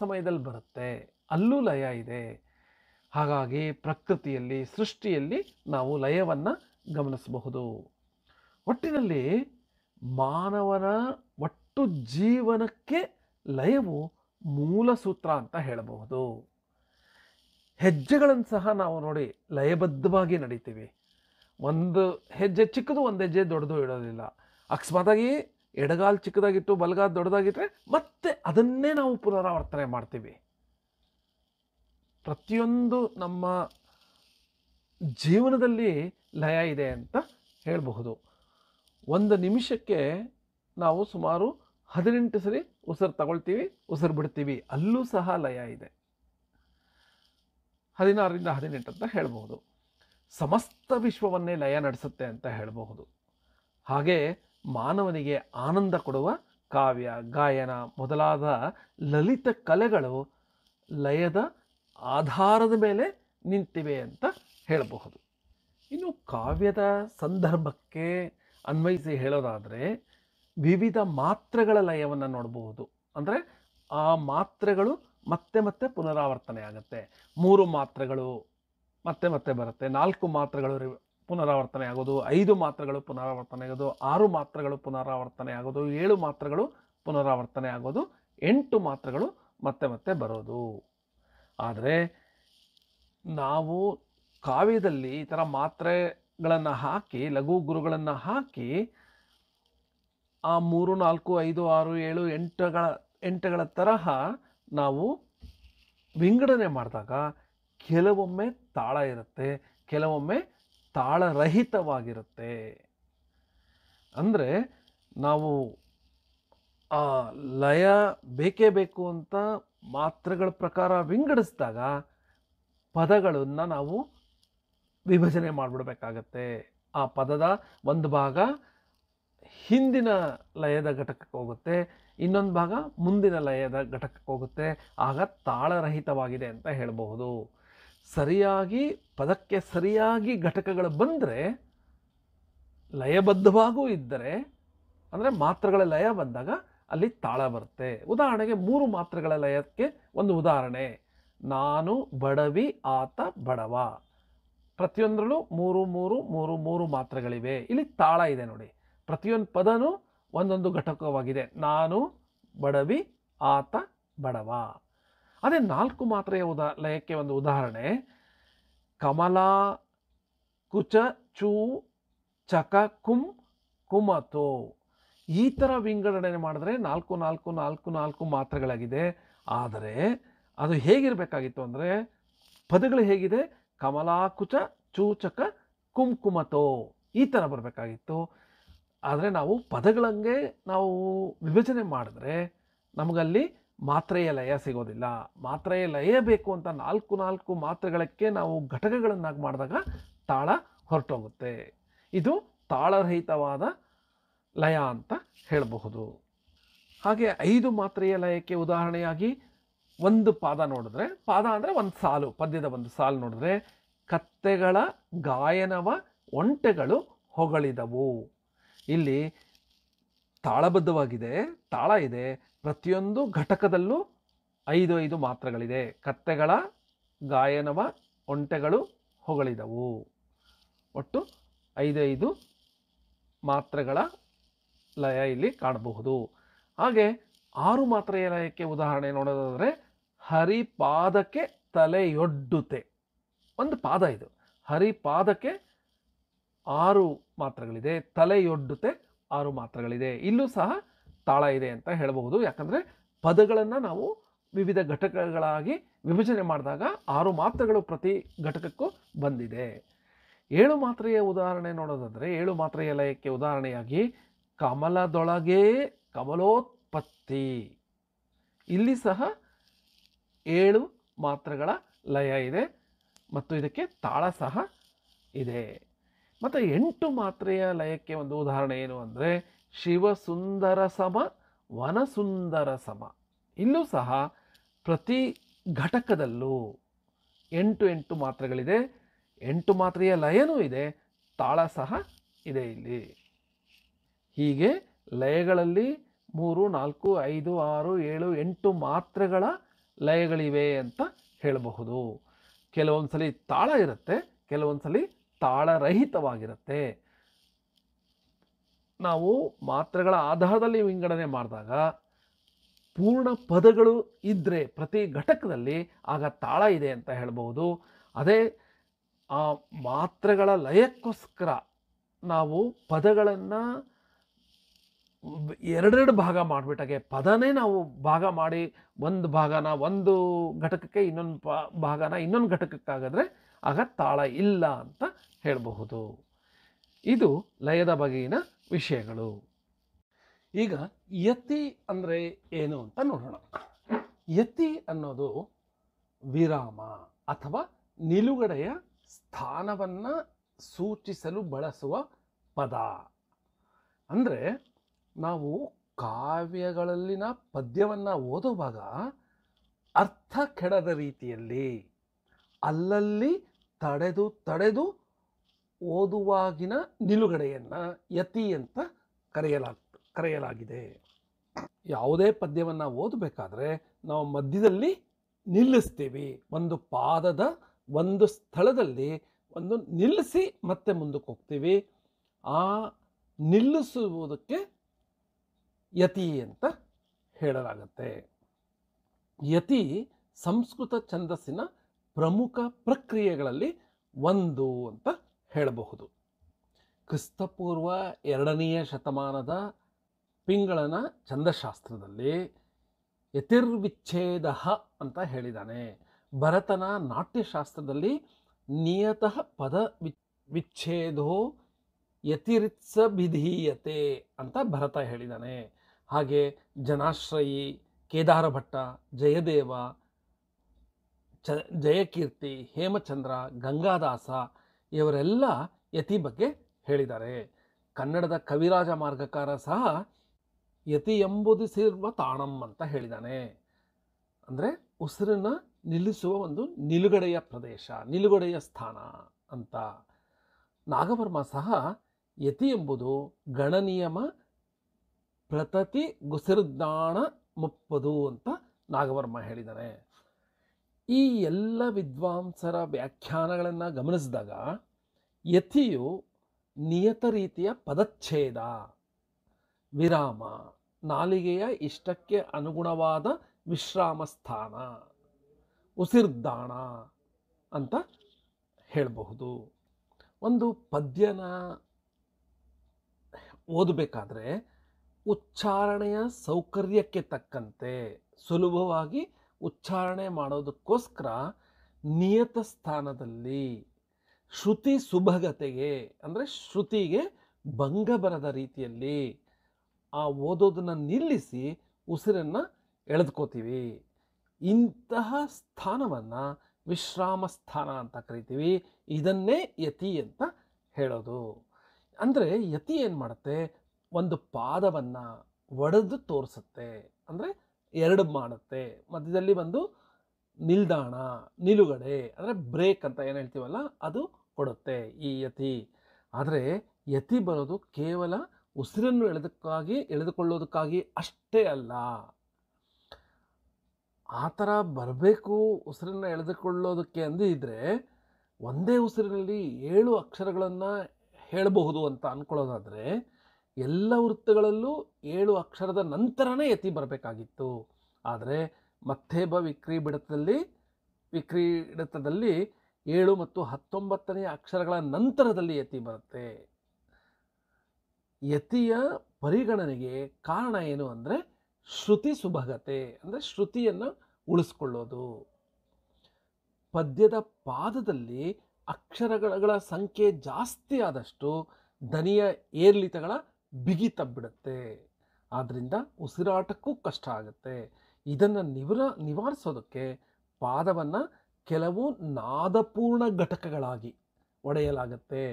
ಸಮಯದಲ್ಲಿ ಬರುತ್ತೆ. ಅಲ್ಲೂ ಲಯ ಇದೆ. ಹಾಗಾಗಿ ಪ್ರಕೃತಿಯಲ್ಲಿ ಸೃಷ್ಟಿಯಲ್ಲಿ ನಾವು ಲಯವನ್ನು ಗಮನಿಸಬಹುದು. ಒಟ್ಟಿನಲ್ಲಿ ಮಾನವನ ಒಟ್ಟು ಜೀವನಕ್ಕೆ ಲಯವು ಮೂಲ ಸೂತ್ರ ಅಂತ ಹೇಳಬಹುದು. ಹೆಜ್ಜೆಗಳನ್ನು ಸಹ ನಾವು ನೋಡಿ ಲಯಬದ್ಧವಾಗಿ ನಡೀತೀವಿ. ಒಂದು ಹೆಜ್ಜೆ ಚಿಕ್ಕದು, ಒಂದು ಹೆಜ್ಜೆ ದೊಡ್ಡದು ಇಡೋದಿಲ್ಲ. ಅಕಸ್ಮಾತಾಗಿ ಎಡಗಾಲು ಚಿಕ್ಕದಾಗಿಟ್ಟು ಬಲಗಾಲು ದೊಡ್ಡದಾಗಿಟ್ಟರೆ ಮತ್ತೆ ಅದನ್ನೇ ನಾವು ಪುನರಾವರ್ತನೆ ಮಾಡ್ತೀವಿ. ಪ್ರತಿಯೊಂದು ನಮ್ಮ ಜೀವನದಲ್ಲಿ ಲಯ ಇದೆ ಅಂತ ಹೇಳಬಹುದು. ಒಂದು ನಿಮಿಷಕ್ಕೆ ನಾವು ಸುಮಾರು 18 ಸರಿ ಉಸಿರು ತಗೊಳ್ತೀವಿ, ಉಸಿರು ಬಿಡ್ತೀವಿ. ಅಲ್ಲೂ ಸಹ ಲಯ ಇದೆ. 16ರಿಂದ 18 ಅಂತ ಹೇಳ್ಬೋದು. ಸಮಸ್ತ ವಿಶ್ವವನ್ನೇ ಲಯ ನಡೆಸುತ್ತೆ ಅಂತ ಹೇಳಬಹುದು. ಹಾಗೆ ಮಾನವನಿಗೆ ಆನಂದ ಕೊಡುವ ಕಾವ್ಯ, ಗಾಯನ ಮೊದಲಾದ ಲಲಿತ ಕಲೆಗಳು ಲಯದ ಆಧಾರದ ಮೇಲೆ ನಿಂತಿವೆ ಅಂತ ಹೇಳಬಹುದು. ಇನ್ನು ಕಾವ್ಯದ ಸಂದರ್ಭಕ್ಕೆ ಅನ್ವಯಿಸಿ ಹೇಳೋದಾದರೆ ವಿವಿಧ ಮಾತ್ರೆಗಳ ಲಯವನ್ನು ನೋಡಬಹುದು. ಅಂದರೆ ಆ ಮಾತ್ರೆಗಳು ಮತ್ತೆ ಮತ್ತೆ ಪುನರಾವರ್ತನೆ ಆಗುತ್ತೆ. 3 ಮಾತ್ರೆಗಳು ಮತ್ತೆ ಮತ್ತೆ ಬರುತ್ತೆ, 4 ಮಾತ್ರೆಗಳು ಪುನರಾವರ್ತನೆ ಆಗೋದು, 5 ಮಾತ್ರೆಗಳು ಪುನರಾವರ್ತನೆ ಆಗೋದು, 6 ಮಾತ್ರೆಗಳು ಪುನರಾವರ್ತನೆ ಆಗೋದು, 7 ಮಾತ್ರೆಗಳು ಪುನರಾವರ್ತನೆ ಆಗೋದು, 8 ಮಾತ್ರೆಗಳು ಮತ್ತೆ ಮತ್ತೆ ಬರೋದು. ಆದರೆ ನಾವು ಕಾವ್ಯದಲ್ಲಿ ಈ ಥರ ಮಾತ್ರೆಗಳನ್ನು ಹಾಕಿ, ಲಘು ಗುರುಗಳನ್ನು ಹಾಕಿ ಆ 3, 4, 5, 6, 7, 8ಗಳ ತರಹ ನಾವು ವಿಂಗಡಣೆ ಮಾಡಿದಾಗ ಕೆಲವೊಮ್ಮೆ ತಾಳ ಇರುತ್ತೆ, ಕೆಲವೊಮ್ಮೆ ತಾಳರಹಿತವಾಗಿರುತ್ತೆ. ಅಂದರೆ ನಾವು ಆ ಲಯ ಬೇಕೇ ಬೇಕು ಅಂತ ಮಾತ್ರೆಗಳ ಪ್ರಕಾರ ವಿಂಗಡಿಸಿದಾಗ ಪದಗಳನ್ನು ನಾವು ವಿಭಜನೆ ಮಾಡಿಬಿಡ್ಬೇಕಾಗತ್ತೆ. ಆ ಪದದ ಒಂದು ಭಾಗ ಹಿಂದಿನ ಲಯದ ಘಟಕಕ್ಕೆ ಹೋಗುತ್ತೆ, ಇನ್ನೊಂದು ಭಾಗ ಮುಂದಿನ ಲಯದ ಘಟಕಕ್ಕೆ ಹೋಗುತ್ತೆ. ಆಗ ತಾಳರಹಿತವಾಗಿದೆ ಅಂತ ಹೇಳಬಹುದು. ಸರಿಯಾಗಿ ಪದಕ್ಕೆ ಸರಿಯಾಗಿ ಘಟಕಗಳು ಬಂದರೆ, ಲಯಬದ್ಧವಾಗೂ ಇದ್ದರೆ, ಅಂದರೆ ಮಾತ್ರೆಗಳ ಲಯ ಬಂದಾಗ ಅಲ್ಲಿ ತಾಳ ಬರುತ್ತೆ. ಉದಾಹರಣೆಗೆ 3 ಮಾತ್ರೆಗಳ ಲಯಕ್ಕೆ ಒಂದು ಉದಾಹರಣೆ, ನಾನು ಬಡವಿ ಆತ ಬಡವ. ಪ್ರತಿಯೊಂದರಲ್ಲೂ 3 3 3 3 ಮಾತ್ರೆಗಳಿವೆ. ಇಲ್ಲಿ ತಾಳ ಇದೆ ನೋಡಿ. ಪ್ರತಿಯೊಂದು ಪದನೂ ಒಂದೊಂದು ಘಟಕವಾಗಿದೆ. ನಾನು ಬಡವಿ ಆತ ಬಡವ. ಅದೇ 4 ಮಾತ್ರೆಯ ಲಯಕ್ಕೆ ಒಂದು ಉದಾಹರಣೆ, ಕಮಲ ಕುಚ ಚೂ ಚಕ ಕುಂ ಕುಮತೋ. ಈ ಥರ ವಿಂಗಡಣೆ ಮಾಡಿದ್ರೆ 4 4 4 4 ಮಾತ್ರೆಗಳಾಗಿದೆ. ಆದರೆ ಅದು ಹೇಗಿರಬೇಕಾಗಿತ್ತು ಅಂದರೆ, ಪದಗಳು ಹೇಗಿದೆ, ಕಮಲಾಕುಚ ಚೂಚಕ ಕುಂಕುಮತೋ ಈ ಥರ ಬರಬೇಕಾಗಿತ್ತು. ಆದರೆ ನಾವು ಪದಗಳಂಗೆ ನಾವು ವಿಭಜನೆ ಮಾಡಿದ್ರೆ ನಮಗಲ್ಲಿ ಮಾತ್ರೆಯ ಲಯ ಸಿಗೋದಿಲ್ಲ. ಮಾತ್ರೆಯ ಲಯ ಬೇಕು ಅಂತ 4 4 ಮಾತ್ರೆಗಳಕ್ಕೆ ನಾವು ಘಟಕಗಳನ್ನಾಗಿ ಮಾಡಿದಾಗ ತಾಳ ಹೊರಟೋಗುತ್ತೆ. ಇದು ತಾಳರಹಿತವಾದ ಲಯ ಅಂತ ಹೇಳಬಹುದು. ಹಾಗೆ 5 ಮಾತ್ರೆಯ ಲಯಕ್ಕೆ ಉದಾಹರಣೆಯಾಗಿ ಒಂದು ಪಾದ ನೋಡಿದ್ರೆ, ಪಾದ ಅಂದರೆ ಒಂದು ಸಾಲು, ಪದ್ಯದ ಒಂದು ಸಾಲು ನೋಡಿದ್ರೆ, ಕತ್ತೆಗಳ ಗಾಯನವ ಒಂಟೆಗಳು ಹೊಗಳಿದವು. ಇಲ್ಲಿ ತಾಳಬದ್ಧವಾಗಿದೆ, ತಾಳ ಇದೆ, ಪ್ರತಿಯೊಂದು ಘಟಕದಲ್ಲೂ 5 5 ಮಾತ್ರೆಗಳಿದೆ. ಕತ್ತೆಗಳ ಗಾಯನವ ಒಂಟೆಗಳು ಹೊಗಳಿದವು. ಒಟ್ಟು 5 5 ಮಾತ್ರೆಗಳ ಲಯ ಇಲ್ಲಿ ಕಾಣಬಹುದು. ಹಾಗೆ 6 ಮಾತ್ರೆಯ ಲಯಕ್ಕೆ ಉದಾಹರಣೆ ನೋಡೋದಾದರೆ, ಹರಿಪಾದಕ್ಕೆ ತಲೆಯೊಡ್ಡುತ್ತೆ. ಒಂದು ಪಾದ ಇದು. ಹರಿಪಾದಕ್ಕೆ 6 ಮಾತ್ರೆಗಳಿದೆ, ತಲೆಯೊಡ್ಡುತ್ತೆ 6 ಮಾತ್ರೆಗಳಿದೆ. ಇಲ್ಲೂ ಸಹ ತಾಳ ಇದೆ ಅಂತ ಹೇಳಬಹುದು. ಯಾಕಂದರೆ ಪದಗಳನ್ನು ನಾವು ವಿವಿಧ ಘಟಕಗಳಾಗಿ ವಿಭಜನೆ ಮಾಡಿದಾಗ 6 ಮಾತ್ರೆಗಳು ಪ್ರತಿ ಘಟಕಕ್ಕೂ ಬಂದಿದೆ. 7 ಮಾತ್ರೆಯ ಉದಾಹರಣೆ ನೋಡೋದಾದರೆ, 7 ಮಾತ್ರೆಯ ಲಯಕ್ಕೆ ಉದಾಹರಣೆಯಾಗಿ ಕಮಲದೊಳಗೆ ಕಮಲೋತ್ಪತ್ತಿ. ಇಲ್ಲಿ ಸಹ 7 ಮಾತ್ರೆಗಳ ಲಯ ಇದೆ ಮತ್ತು ಇದಕ್ಕೆ ತಾಳ ಸಹ ಇದೆ. ಮತ್ತು 8 ಮಾತ್ರೆಯ ಲಯಕ್ಕೆ ಒಂದು ಉದಾಹರಣೆ ಏನು ಅಂದರೆ, ಶಿವಸುಂದರ ಸಮ ವನಸುಂದರ ಸಮ. ಇಲ್ಲೂ ಸಹ ಪ್ರತಿ ಘಟಕದಲ್ಲೂ 8 8 ಮಾತ್ರೆಗಳಿದೆ. 8 ಮಾತ್ರೆಯ ಲಯನೂ ಇದೆ, ತಾಳ ಸಹ ಇದೆ ಇಲ್ಲಿ. ಹೀಗೆ ಲಯಗಳಲ್ಲಿ 3 4 5 6 7 8 ಮಾತ್ರೆಗಳ ಲಯಗಳಿವೆ ಅಂತ ಹೇಳಬಹುದು. ಕೆಲವೊಂದು ಸಲ ತಾಳ ಇರುತ್ತೆ, ಕೆಲವೊಂದು ಸಲ ತಾಳರಹಿತವಾಗಿರುತ್ತೆ. ನಾವು ಮಾತ್ರೆಗಳ ಆಧಾರದಲ್ಲಿ ವಿಂಗಡಣೆ ಮಾಡಿದಾಗ ಪೂರ್ಣ ಪದಗಳು ಇದ್ದರೆ ಪ್ರತಿ ಘಟಕದಲ್ಲಿ ಆಗ ತಾಳ ಇದೆ ಅಂತ ಹೇಳಬಹುದು. ಅದೇ ಆ ಮಾತ್ರೆಗಳ ಲಯಕ್ಕೋಸ್ಕರ ನಾವು ಪದಗಳನ್ನು 2 ಭಾಗ ಮಾಡಿಬಿಟ್ಟಾಗೆ, ಪದನೇ ನಾವು ಭಾಗ ಮಾಡಿ ಒಂದು ಭಾಗನ ಒಂದು ಘಟಕಕ್ಕೆ, ಇನ್ನೊಂದು ಭಾಗನ ಇನ್ನೊಂದು ಘಟಕಕ್ಕಾಗಿದ್ರೆ ಆಗ ತಾಳ ಇಲ್ಲ ಅಂತ ಹೇಳಬಹುದು. ಇದು ಲಯದ ಬಗೆಗಿನ ವಿಷಯಗಳು. ಈಗ ಯತಿ ಅಂದರೆ ಏನು ಅಂತ ನೋಡೋಣ. ಯತಿ ಅನ್ನೋದು ವಿರಾಮ ಅಥವಾ ನಿಲುಗಡೆಯ ಸ್ಥಾನವನ್ನು ಸೂಚಿಸಲು ಬಳಸುವ ಪದ. ಅಂದರೆ ನಾವು ಕಾವ್ಯಗಳಲ್ಲಿನ ಪದ್ಯವನ್ನು ಓದುವಾಗ ಅರ್ಥ ಕೆಡದ ರೀತಿಯಲ್ಲಿ ಅಲ್ಲಲ್ಲಿ ತಡೆದು ತಡೆದು ಓದುವಾಗಿನ ನಿಲುಗಡೆಯನ್ನು ಯತಿ ಅಂತ ಕರೆಯಲಾಗಿದೆ. ಯಾವುದೇ ಪದ್ಯವನ್ನು ಓದಬೇಕಾದ್ರೆ ನಾವು ಮಧ್ಯದಲ್ಲಿ ನಿಲ್ಲಿಸ್ತೀವಿ. ಒಂದು ಪಾದದ ಒಂದು ಸ್ಥಳದಲ್ಲಿ ಒಂದು ನಿಲ್ಲಿಸಿ ಮತ್ತೆ ಮುಂದಕ್ಕೆ ಹೋಗ್ತೀವಿ. ಆ ನಿಲ್ಲಿಸುವುದಕ್ಕೆ ಯತಿ ಅಂತ ಹೇಳಲಾಗುತ್ತೆ. ಯತಿ ಸಂಸ್ಕೃತ ಛಂದಸ್ಸಿನ ಪ್ರಮುಖ ಪ್ರಕ್ರಿಯೆಗಳಲ್ಲಿ ಒಂದು ಅಂತ ಹೇಳಬಹುದು. ಕ್ರಿಸ್ತಪೂರ್ವ 2ನೇ ಶತಮಾನದ ಪಿಂಗಳನ ಛಂದಶಾಸ್ತ್ರದಲ್ಲಿ ಯತಿರ್ವಿಚ್ಛೇದ ಅಂತ ಹೇಳಿದ್ದಾನೆ. ಭರತನ ನಾಟ್ಯಶಾಸ್ತ್ರದಲ್ಲಿ ನಿಯತಃ ಪದ ವಿಚ್ಛೇದೋ ಯತಿರಿತ್ಸ ವಿಧೀಯತೆ ಅಂತ ಭರತ ಹೇಳಿದ್ದಾನೆ. ಹಾಗೆ ಜನಾಶ್ರಯಿ, ಕೇದಾರಭಟ್ಟ, ಜಯದೇವ, ಜಯಕೀರ್ತಿ, ಹೇಮಚಂದ್ರ, ಗಂಗಾದಾಸ ಇವರೆಲ್ಲ ಯತಿ ಬಗ್ಗೆ ಹೇಳಿದ್ದಾರೆ. ಕನ್ನಡದ ಕವಿರಾಜ ಮಾರ್ಗಕಾರ ಸಹ ಯತಿ ಎಂಬುದಿಸಿರುವ ತಾಣಂ ಅಂತ ಹೇಳಿದ್ದಾನೆ. ಅಂದರೆ ಉಸಿರನ್ನು ನಿಲ್ಲಿಸುವ ಒಂದು ನಿಲುಗಡೆಯ ಪ್ರದೇಶ, ನಿಲುಗಡೆಯ ಸ್ಥಾನ ಅಂತ. ನಾಗವರ್ಮ ಸಹ ಯತಿ ಎಂಬುದು ಗಣನಿಯಮ ಪ್ರತತಿ ಗುಸಿರ್ದಾಣ ಮುಪ್ಪದು ಅಂತ ನಾಗವರ್ಮ ಹೇಳಿದ್ದಾನೆ. ಈ ಎಲ್ಲ ವಿದ್ವಾಂಸರ ವ್ಯಾಖ್ಯಾನಗಳನ್ನು ಗಮನಿಸಿದಾಗ ಯತಿಯು ನಿಯತ ರೀತಿಯ ಪದಚ್ಛೇದ, ವಿರಾಮ, ನಾಲಿಗೆಯ ಇಷ್ಟಕ್ಕೆ ಅನುಗುಣವಾದ ವಿಶ್ರಾಮ ಸ್ಥಾನ, ಉಸಿರ್ದಾಣ ಅಂತ ಹೇಳಬಹುದು. ಒಂದು ಪದ್ಯನ ಓದಬೇಕಾದ್ರೆ ಉಚ್ಚಾರಣೆಯ ಸೌಕರ್ಯಕ್ಕೆ ತಕ್ಕಂತೆ ಸುಲಭವಾಗಿ ಉಚ್ಚಾರಣೆ ಮಾಡೋದಕ್ಕೋಸ್ಕರ ನಿಯತ ಸ್ಥಾನದಲ್ಲಿ ಶ್ರುತಿ ಸುಭಗತೆಗೆ, ಅಂದರೆ ಶ್ರುತಿಗೆ ಭಂಗ ಬರದ ರೀತಿಯಲ್ಲಿ ಆ ಓದೋದನ್ನು ನಿಲ್ಲಿಸಿ ಉಸಿರನ್ನು ಎಳೆದುಕೋತೀವಿ. ಇಂತಹ ಸ್ಥಾನವನ್ನು ವಿಶ್ರಾಮ ಸ್ಥಾನ ಅಂತ ಕರಿತೀವಿ. ಇದನ್ನೇ ಯತಿ ಅಂತ ಹೇಳೋದು. ಅಂದರೆ ಯತಿ ಏನು ಮಾಡುತ್ತೆ, ಒಂದು ಪಾದವನ್ನು ಒಡೆದು ತೋರಿಸುತ್ತೆ, ಅಂದರೆ ಎರಡು ಮಾಡುತ್ತೆ. ಮಧ್ಯದಲ್ಲಿ ಒಂದು ನಿಲ್ದಾಣ, ನಿಲುಗಡೆ, ಅಂದರೆ ಬ್ರೇಕ್ ಅಂತ ಏನು ಹೇಳ್ತೀವಲ್ಲ ಅದು ಕೊಡುತ್ತೆ ಈ ಯತಿ. ಆದರೆ ಯತಿ ಬರೋದು ಕೇವಲ ಉಸಿರನ್ನು ಎಳೆದುಕೊಳ್ಳೋದಕ್ಕಾಗಿ ಅಷ್ಟೇ ಅಲ್ಲ. ಆ ಥರ ಬರಬೇಕು ಉಸಿರನ್ನು ಎಳೆದುಕೊಳ್ಳೋದಕ್ಕೆ ಅಂದಿದ್ರೆ ಒಂದೇ ಉಸಿರಿನಲ್ಲಿ 7 ಅಕ್ಷರಗಳನ್ನು ಹೇಳಬಹುದು ಅಂತ ಅಂದ್ಕೊಳ್ಳೋದಾದರೆ ಎಲ್ಲ ವೃತ್ತಗಳಲ್ಲೂ 7 ಅಕ್ಷರದ ನಂತರನೇ ಯತಿ ಬರಬೇಕಾಗಿತ್ತು. ಆದರೆ ಮತ್ತೇಬ ವಿಕ್ರೀಡಿತದಲ್ಲಿ 7 ಮತ್ತು 19ನೇ ಅಕ್ಷರಗಳ ನಂತರದಲ್ಲಿ ಯತಿ ಬರುತ್ತೆ. ಯತಿಯ ಪರಿಗಣನೆಗೆ ಕಾರಣ ಏನು ಅಂದರೆ ಶ್ರುತಿ ಸುಭಗತೆ, ಅಂದರೆ ಶ್ರುತಿಯನ್ನು ಉಳಿಸ್ಕೊಳ್ಳೋದು. ಪದ್ಯದ ಪಾದದಲ್ಲಿ ಅಕ್ಷರಗಳ ಸಂಖ್ಯೆ ಜಾಸ್ತಿ ಆದಷ್ಟು ದನಿಯ ಏರಿಳಿತಗಳ ಬಿಗಿತ ಬಿಡುತ್ತೆ. ಆದ್ದರಿಂದ ಉಸಿರಾಟಕ್ಕೂ ಕಷ್ಟ ಆಗುತ್ತೆ. ಇದನ್ನು ನಿವಾರಿಸೋದಕ್ಕೆ ಪಾದವನ್ನು ಕೆಲವು ನಾದಪೂರ್ಣ ಘಟಕಗಳಾಗಿ ಒಡೆಯಲಾಗುತ್ತೆ.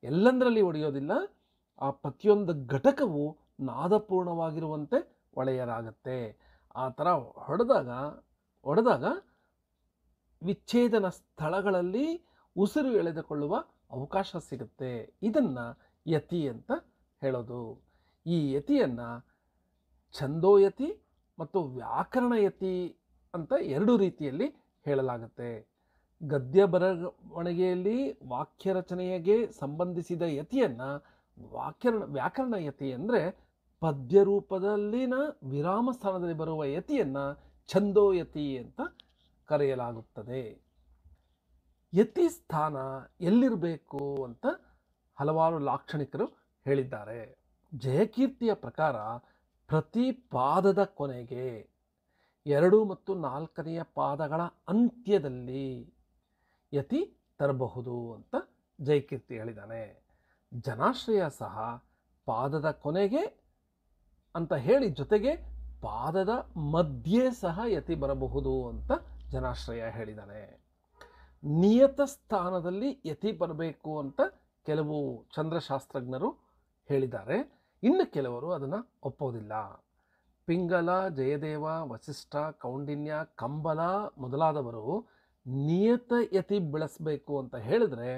ಎಲ್ಲಂದರಲ್ಲಿ ಒಡೆಯೋದಿಲ್ಲ, ಆ ಪ್ರತಿಯೊಂದು ಘಟಕವು ನಾದಪೂರ್ಣವಾಗಿರುವಂತೆ ಒಡೆಯಲಾಗುತ್ತೆ. ಆ ಥರ ಹೊಡೆದಾಗ ವಿಚ್ಛೇದನ ಸ್ಥಳಗಳಲ್ಲಿ ಉಸಿರು ಎಳೆದುಕೊಳ್ಳುವ ಅವಕಾಶ ಸಿಗುತ್ತೆ. ಇದನ್ನು ಯತಿ ಅಂತ ಹೇಳೋದು. ಈ ಯತಿಯನ್ನು ಛಂದೋಯತಿ ಮತ್ತು ವ್ಯಾಕರಣಯತಿ ಅಂತ 2 ರೀತಿಯಲ್ಲಿ ಹೇಳಲಾಗುತ್ತೆ. ಗದ್ಯ ಬರವಣಿಗೆಯಲ್ಲಿ ವಾಕ್ಯ ರಚನೆಗೆ ಸಂಬಂಧಿಸಿದ ಯತಿಯನ್ನು ವ್ಯಾಕರಣ ಯತಿ ಅಂದರೆ ಪದ್ಯ ರೂಪದಲ್ಲಿನ ವಿರಾಮ ಸ್ಥಾನದಲ್ಲಿ ಬರುವ ಯತಿಯನ್ನು ಛಂದೋಯತಿ ಅಂತ ಕರೆಯಲಾಗುತ್ತದೆ. ಯತಿ ಸ್ಥಾನ ಎಲ್ಲಿರಬೇಕು ಅಂತ ಹಲವಾರು ಲಾಕ್ಷಣಿಕರು ಹೇಳಿದ್ದಾರೆ. ಜಯಕೀರ್ತಿಯ ಪ್ರಕಾರ ಪ್ರತಿ ಪಾದದ ಕೊನೆಗೆ 2 ಮತ್ತು 4ನೆಯ ಪಾದಗಳ ಅಂತ್ಯದಲ್ಲಿ ಯತಿ ತರಬಹುದು ಅಂತ ಜಯಕೀರ್ತಿ ಹೇಳಿದ್ದಾನೆ. ಜನಾಶ್ರಯ ಸಹ ಪಾದದ ಕೊನೆಗೆ ಅಂತ ಹೇಳಿ ಜೊತೆಗೆ ಪಾದದ ಮಧ್ಯೆ ಸಹ ಯತಿ ಬರಬಹುದು ಅಂತ ಜನಾಶ್ರಯ ಹೇಳಿದ್ದಾನೆ. ನಿಯತ ಸ್ಥಾನದಲ್ಲಿ ಯತಿ ಬರಬೇಕು ಅಂತ ಕೆಲವು ಚಂದ್ರಶಾಸ್ತ್ರಜ್ಞರು ಹೇಳಿದ್ದಾರೆ. ಇನ್ನು ಕೆಲವರು ಅದನ್ನು ಒಪ್ಪೋದಿಲ್ಲ. ಪಿಂಗಲ, ಜಯದೇವ, ವಸಿಷ್ಠ, ಕೌಂಡಿನ್ಯ, ಕಂಬಲ ಮೊದಲಾದವರು ನಿಯತ ಯತಿ ಬೆಳೆಸಬೇಕು ಅಂತ ಹೇಳಿದ್ರೆ,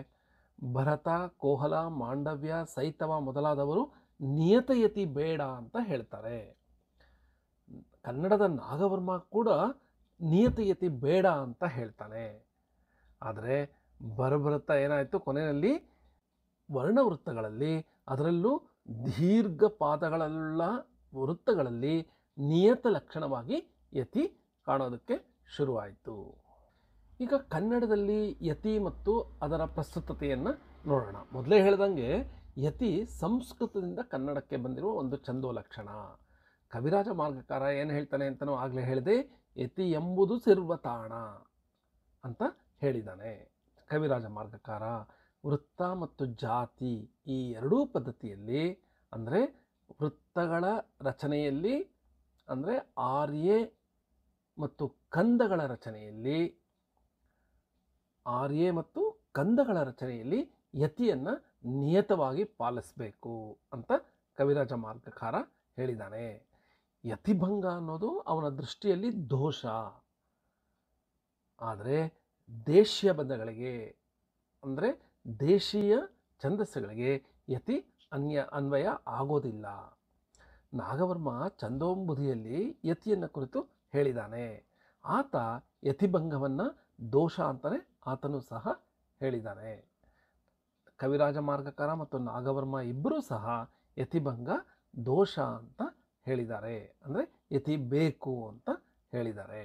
ಭರತ, ಕೋಹಲ, ಮಾಂಡವ್ಯ, ಸೈತವ ಮೊದಲಾದವರು ನಿಯತಯತಿ ಬೇಡ ಅಂತ ಹೇಳ್ತಾರೆ. ಕನ್ನಡದ ನಾಗವರ್ಮ ಕೂಡ ನಿಯತಯತಿ ಬೇಡ ಅಂತ ಹೇಳ್ತಾನೆ. ಆದರೆ ಬರಬರುತ್ತಾ ಏನಾಯಿತು, ಕೊನೆಯಲ್ಲಿ ವರ್ಣವೃತ್ತಗಳಲ್ಲಿ, ಅದರಲ್ಲೂ ದೀರ್ಘ ಪಾದಗಳುಳ್ಳ ವೃತ್ತಗಳಲ್ಲಿ ನಿಯತ ಲಕ್ಷಣವಾಗಿ ಯತಿ ಕಾಣೋದಕ್ಕೆ ಶುರುವಾಯಿತು. ಈಗ ಕನ್ನಡದಲ್ಲಿ ಯತಿ ಮತ್ತು ಅದರ ಪ್ರಸ್ತುತತೆಯನ್ನು ನೋಡೋಣ. ಮೊದಲೇ ಹೇಳ್ದಂಗೆ ಯತಿ ಸಂಸ್ಕೃತದಿಂದ ಕನ್ನಡಕ್ಕೆ ಬಂದಿರುವ ಒಂದು ಛಂದೋಲಕ್ಷಣ. ಕವಿರಾಜ ಮಾರ್ಗಕಾರ ಏನು ಹೇಳ್ತಾನೆ ಅಂತಲೂ ಆಗಲೇ ಹೇಳಿದೆ, ಯತಿ ಎಂಬುದು ಸಿರ್ವತಾಣ ಅಂತ ಹೇಳಿದ್ದಾನೆ ಕವಿರಾಜ ಮಾರ್ಗಕಾರ. ವೃತ್ತ ಮತ್ತು ಜಾತಿ ಈ ಎರಡೂ ಪದ್ಧತಿಯಲ್ಲಿ, ಅಂದರೆ ವೃತ್ತಗಳ ರಚನೆಯಲ್ಲಿ, ಅಂದರೆ ಆರ್ಯೆ ಮತ್ತು ಕಂದಗಳ ರಚನೆಯಲ್ಲಿ, ಆರ್ಯೆ ಮತ್ತು ಕಂದಗಳ ರಚನೆಯಲ್ಲಿ ಯತಿಯನ್ನು ನಿಯತವಾಗಿ ಪಾಲಿಸಬೇಕು ಅಂತ ಕವಿರಾಜ ಮಾರ್ಗಕಾರ ಹೇಳಿದ್ದಾನೆ. ಯತಿಭಂಗ ಅನ್ನೋದು ಅವನ ದೃಷ್ಟಿಯಲ್ಲಿ ದೋಷ. ಆದರೆ ದೇಶೀಯ ಬದ್ಧಗಳಿಗೆ, ಅಂದರೆ ದೇಶೀಯ ಛಂದಸ್ಸುಗಳಿಗೆ ಯತಿ ಅನ್ವಯ ಆಗೋದಿಲ್ಲ. ನಾಗವರ್ಮ ಛಂದೋಂಬುಧಿಯಲ್ಲಿ ಯತಿಯನ್ನು ಕುರಿತು ಹೇಳಿದ್ದಾನೆ. ಆತ ಯತಿಭಂಗವನ್ನು ದೋಷ ಅಂತಲೇ ಆತನೂ ಸಹ ಹೇಳಿದ್ದಾನೆ. ಕವಿರಾಜ ಮಾರ್ಗಕಾರ ಮತ್ತು ನಾಗವರ್ಮ ಇಬ್ಬರೂ ಸಹ ಯತಿಭಂಗ ದೋಷ ಅಂತ ಹೇಳಿದ್ದಾರೆ, ಅಂದರೆ ಯತಿ ಬೇಕು ಅಂತ ಹೇಳಿದ್ದಾರೆ.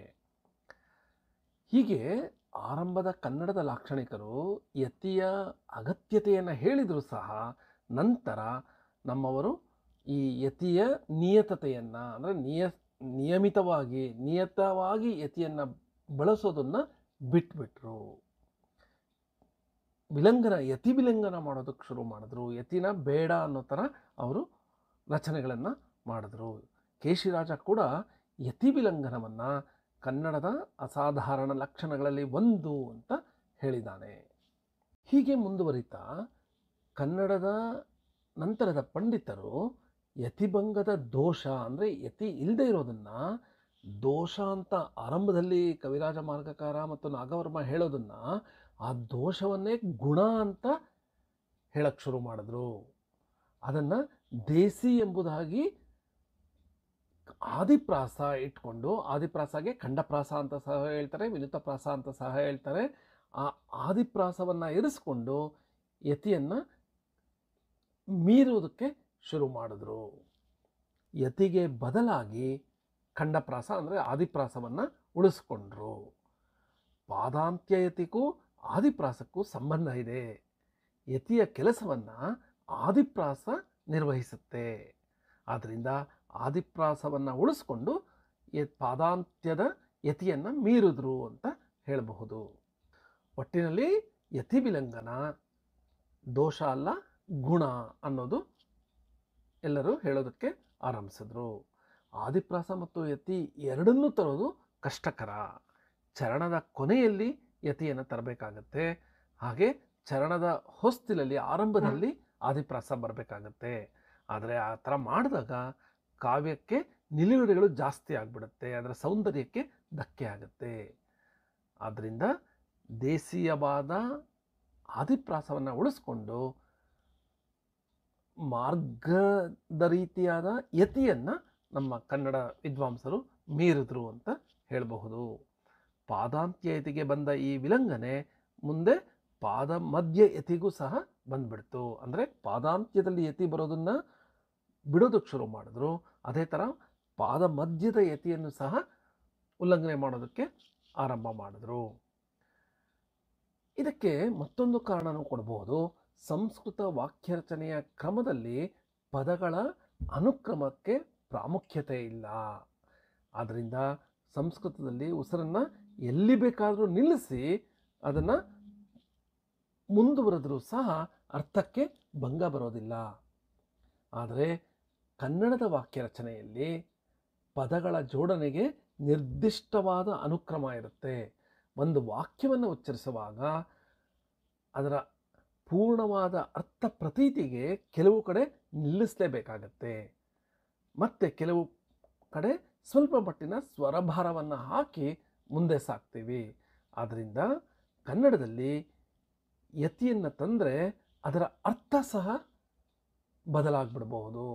ಹೀಗೆ ಆರಂಭದ ಕನ್ನಡದ ಲಾಕ್ಷಣಿಕರು ಯತಿಯ ಅಗತ್ಯತೆಯನ್ನು ಹೇಳಿದರೂ ಸಹ ನಂತರ ನಮ್ಮವರು ಈ ಯತಿಯ ನಿಯತತೆಯನ್ನು, ಅಂದರೆ ನಿಯತವಾಗಿ ಯತಿಯನ್ನು ಬಳಸೋದನ್ನು ಬಿಟ್ಬಿಟ್ರು. ಯತಿ ವಿಲಂಘನ ಮಾಡೋದಕ್ಕೆ ಶುರು ಮಾಡಿದ್ರು. ಯತಿನ ಬೇಡ ಅನ್ನೋ ಥರ ಅವರು ರಚನೆಗಳನ್ನು ಮಾಡಿದ್ರು. ಕೇಶಿರಾಜ ಕೂಡ ಯತಿ ವಿಲಂಘನವನ್ನು ಕನ್ನಡದ ಅಸಾಧಾರಣ ಲಕ್ಷಣಗಳಲ್ಲಿ ಒಂದು ಅಂತ ಹೇಳಿದ್ದಾನೆ. ಹೀಗೆ ಮುಂದುವರಿತಾ ಕನ್ನಡದ ನಂತರದ ಪಂಡಿತರು ಯತಿಭಂಗದ ದೋಷ, ಅಂದರೆ ಯತಿ ಇಲ್ಲದೆ ಇರೋದನ್ನು ದೋಷ ಅಂತ ಆರಂಭದಲ್ಲಿ ಕವಿರಾಜ ಮಾರ್ಗಕಾರ ಮತ್ತು ನಾಗವರ್ಮ ಹೇಳೋದನ್ನು ಆ ದೋಷವನ್ನೇ ಗುಣ ಅಂತ ಹೇಳಕ್ಕೆ ಶುರು ಮಾಡಿದ್ರು. ಅದನ್ನು ದೇಸಿ ಎಂಬುದಾಗಿ ಆದಿಪ್ರಾಸ ಇಟ್ಕೊಂಡು, ಆದಿಪ್ರಾಸಗೆ ಖಂಡಪ್ರಾಸ ಅಂತ ಸಹ ಹೇಳ್ತಾರೆ, ವಿನುತಪ್ರಾಸ ಅಂತ ಸಹ ಹೇಳ್ತಾರೆ. ಆ ಆದಿಪ್ರಾಸವನ್ನು ಇರಿಸ್ಕೊಂಡು ಯತಿಯನ್ನು ಮೀರುವುದಕ್ಕೆ ಶುರು ಮಾಡಿದ್ರು. ಯತಿಗೆ ಬದಲಾಗಿ ಖಂಡಪ್ರಾಸ, ಅಂದರೆ ಆದಿಪ್ರಾಸವನ್ನು ಉಳಿಸ್ಕೊಂಡ್ರು. ಪಾದಾಂತ್ಯಯತಿಗೂ ಆದಿಪ್ರಾಸಕ್ಕೂ ಸಂಬಂಧ ಇದೆ. ಯತಿಯ ಕೆಲಸವನ್ನು ಆದಿಪ್ರಾಸ ನಿರ್ವಹಿಸುತ್ತೆ. ಆದ್ದರಿಂದ ಆದಿಪ್ರಾಸವನ್ನು ಉಳಿಸ್ಕೊಂಡು ಪಾದಾಂತ್ಯದ ಯತಿಯನ್ನು ಮೀರಿದ್ರು ಅಂತ ಹೇಳಬಹುದು. ಒಟ್ಟಿನಲ್ಲಿ ಯತಿ ವಿಲಂಘನ ದೋಷ ಅಲ್ಲ, ಗುಣ ಅನ್ನೋದು ಎಲ್ಲರೂ ಹೇಳೋದಕ್ಕೆ ಆರಂಭಿಸಿದ್ರು. ಆದಿಪ್ರಾಸ ಮತ್ತು ಯತಿ ಎರಡನ್ನೂ ತರೋದು ಕಷ್ಟಕರ. ಚರಣದ ಕೊನೆಯಲ್ಲಿ ಯತಿಯನ್ನು ತರಬೇಕಾಗತ್ತೆ, ಹಾಗೆ ಚರಣದ ಹೊಸ್ತಿಲಲ್ಲಿ ಆರಂಭದಲ್ಲಿ ಆದಿಪ್ರಾಸ ಬರಬೇಕಾಗತ್ತೆ. ಆದರೆ ಆ ಥರ ಮಾಡಿದಾಗ ಕಾವ್ಯಕ್ಕೆ ನಿಲುಗಡೆಗಳು ಜಾಸ್ತಿ ಆಗಿಬಿಡುತ್ತೆ, ಅದರ ಸೌಂದರ್ಯಕ್ಕೆ ಧಕ್ಕೆ ಆಗುತ್ತೆ. ಆದ್ದರಿಂದ ದೇಸೀಯವಾದ ಆದಿಪ್ರಾಸವನ್ನು ಉಳಿಸ್ಕೊಂಡು ಮಾರ್ಗದ ರೀತಿಯಾದ ಯತಿಯನ್ನು ನಮ್ಮ ಕನ್ನಡ ವಿದ್ವಾಂಸರು ಮೀರಿದ್ರು ಅಂತ ಹೇಳಬಹುದು. ಪಾದಾಂತ್ಯ ಯತಿಗೆ ಬಂದ ಈ ವಿಲಂಘನೆ ಮುಂದೆ ಪಾದ ಮಧ್ಯ ಯತಿಗೂ ಸಹ ಬಂದ್ಬಿಡ್ತು. ಅಂದರೆ ಪಾದಾಂತ್ಯದಲ್ಲಿ ಯತಿ ಬರೋದನ್ನು ಬಿಡೋದಕ್ಕೆ ಶುರು ಮಾಡಿದ್ರು. ಅದೇ ಥರ ಪಾದ ಮಧ್ಯದ ಯತಿಯನ್ನು ಸಹ ಉಲ್ಲಂಘನೆ ಮಾಡೋದಕ್ಕೆ ಆರಂಭ ಮಾಡಿದ್ರು. ಇದಕ್ಕೆ ಮತ್ತೊಂದು ಕಾರಣನೂ ಕೊಡಬಹುದು. ಸಂಸ್ಕೃತ ವಾಕ್ಯ ರಚನೆಯ ಕ್ರಮದಲ್ಲಿ ಪದಗಳ ಅನುಕ್ರಮಕ್ಕೆ ಪ್ರಾಮುಖ್ಯತೆ ಇಲ್ಲ. ಆದ್ದರಿಂದ ಸಂಸ್ಕೃತದಲ್ಲಿ ಉಸಿರನ್ನು ಎಲ್ಲಿ ಬೇಕಾದರೂ ನಿಲ್ಲಿಸಿ ಅದನ್ನು ಮುಂದುವರೆದರೂ ಸಹ ಅರ್ಥಕ್ಕೆ ಭಂಗ ಬರೋದಿಲ್ಲ. ಆದರೆ ಕನ್ನಡದ ವಾಕ್ಯ ರಚನೆಯಲ್ಲಿ ಪದಗಳ ಜೋಡಣೆಗೆ ನಿರ್ದಿಷ್ಟವಾದ ಅನುಕ್ರಮ ಇರುತ್ತೆ. ಒಂದು ವಾಕ್ಯವನ್ನು ಉಚ್ಚರಿಸುವಾಗ ಅದರ ಪೂರ್ಣವಾದ ಅರ್ಥ ಪ್ರತೀತಿಗೆ ಕೆಲವು ಕಡೆ ನಿಲ್ಲಿಸಲೇಬೇಕಾಗತ್ತೆ, ಮತ್ತು ಕೆಲವು ಕಡೆ ಸ್ವಲ್ಪ ಮಟ್ಟಿನ ಸ್ವರಭಾರವನ್ನು ಹಾಕಿ ಮುಂದೆ ಸಾಕ್ತೀವಿ. ಆದ್ದರಿಂದ ಕನ್ನಡದಲ್ಲಿ ಯತಿಯನ್ನು ತಂದರೆ ಅದರ ಅರ್ಥ ಸಹ ಬದಲಾಗ್ಬಿಡ್ಬಹುದು.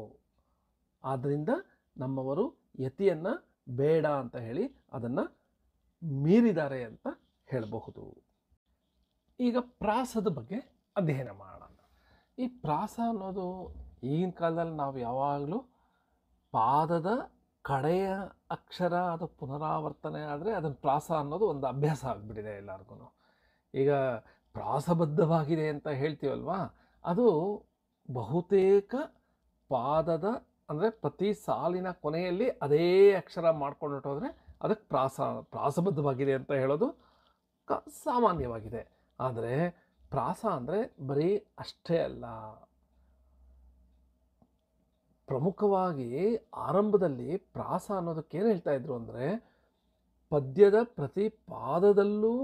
ಆದ್ದರಿಂದ ನಮ್ಮವರು ಯತಿಯನ್ನು ಬೇಡ ಅಂತ ಹೇಳಿ ಅದನ್ನು ಮೀರಿದ್ದಾರೆ ಅಂತ ಹೇಳಬಹುದು. ಈಗ ಪ್ರಾಸದ ಬಗ್ಗೆ ಅಧ್ಯಯನ ಮಾಡೋಣ. ಈ ಪ್ರಾಸ ಅನ್ನೋದು ಈಗಿನ ಕಾಲದಲ್ಲಿ ನಾವು ಯಾವಾಗಲೂ ಪಾದದ ಕಡೆಯ ಅಕ್ಷರ ಅದು ಪುನರಾವರ್ತನೆ ಆದರೆ ಅದನ್ನು ಪ್ರಾಸ ಅನ್ನೋದು ಒಂದು ಅಭ್ಯಾಸ ಆಗಿಬಿಟ್ಟಿದೆ ಎಲ್ಲರಿಗೂ. ಈಗ ಪ್ರಾಸಬದ್ಧವಾಗಿದೆ ಅಂತ ಹೇಳ್ತೀವಲ್ವಾ, ಅದು ಬಹುತೇಕ ಪಾದದ ಅಂದರೆ ಪ್ರತಿ ಸಾಲಿನ ಕೊನೆಯಲ್ಲಿ ಅದೇ ಅಕ್ಷರ ಮಾಡ್ಕೊಂಡೋದ್ರೆ ಅದಕ್ಕೆ ಪ್ರಾಸಬದ್ಧವಾಗಿದೆ ಅಂತ ಹೇಳೋದು ಸಾಮಾನ್ಯವಾಗಿದೆ. ಆದರೆ ಪ್ರಾಸ ಅಂದರೆ ಬರೀ ಅಷ್ಟೇ ಅಲ್ಲ. ಪ್ರಮುಖವಾಗಿ ಆರಂಭದಲ್ಲಿ ಪ್ರಾಸ ಅನ್ನೋದಕ್ಕೆ ಏನು ಹೇಳ್ತಾ ಇದ್ರು ಅಂದರೆ, ಪದ್ಯದ ಪ್ರತಿ ಪಾದದಲ್ಲೂ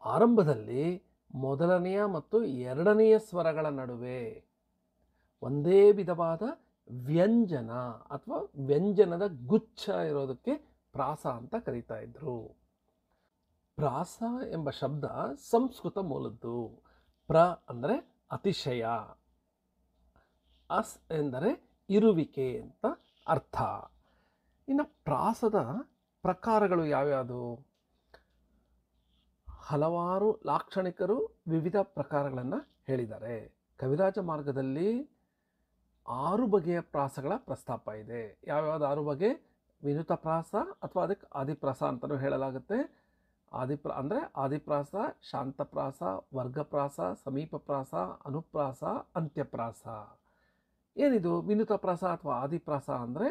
ಆರಂಭದಲ್ಲಿ ಮೊದಲನೆಯ ಮತ್ತು ಎರಡನೆಯ ಸ್ವರಗಳ ನಡುವೆ ಒಂದೇ ವಿಧವಾದ ವ್ಯಂಜನ ಅಥವಾ ವ್ಯಂಜನದ ಗುಚ್ಛ ಇರೋದಕ್ಕೆ ಪ್ರಾಸ ಅಂತ ಕರೀತಾ ಇದ್ರು. ಪ್ರಾಸ ಎಂಬ ಶಬ್ದ ಸಂಸ್ಕೃತ ಮೂಲದ್ದು. ಪ್ರ ಅಂದರೆ ಅತಿಶಯ, ಅಸ್ ಎಂದರೆ ಇರುವಿಕೆ ಅಂತ ಅರ್ಥ. ಇನ್ನು ಪ್ರಾಸದ ಪ್ರಕಾರಗಳು ಯಾವ್ಯಾವುದು? ಹಲವಾರು ಲಾಕ್ಷಣಿಕರು ವಿವಿಧ ಪ್ರಕಾರಗಳನ್ನು ಹೇಳಿದ್ದಾರೆ. ಕವಿರಾಜ ಮಾರ್ಗದಲ್ಲಿ 6 ಬಗೆಯ ಪ್ರಾಸಗಳ ಪ್ರಸ್ತಾಪ ಇದೆ. ಯಾವ್ಯಾವುದು 6 ಬಗೆ? ವಿನುತ ಪ್ರಾಸ ಅಥವಾ ಅದಕ್ಕೆ ಆದಿಪ್ರಾಸ ಅಂತಲೂ ಹೇಳಲಾಗುತ್ತೆ. ಅಂದರೆ ಆದಿಪ್ರಾಸ, ಶಾಂತಪ್ರಾಸ, ವರ್ಗಪ್ರಾಸ, ಸಮೀಪಪ್ರಾಸ, ಅನುಪ್ರಾಸ, ಅಂತ್ಯಪ್ರಾಸ. ಏನಿದು ವಿನುತ ಪ್ರಾಸ ಅಥವಾ ಆದಿಪ್ರಾಸ ಅಂದರೆ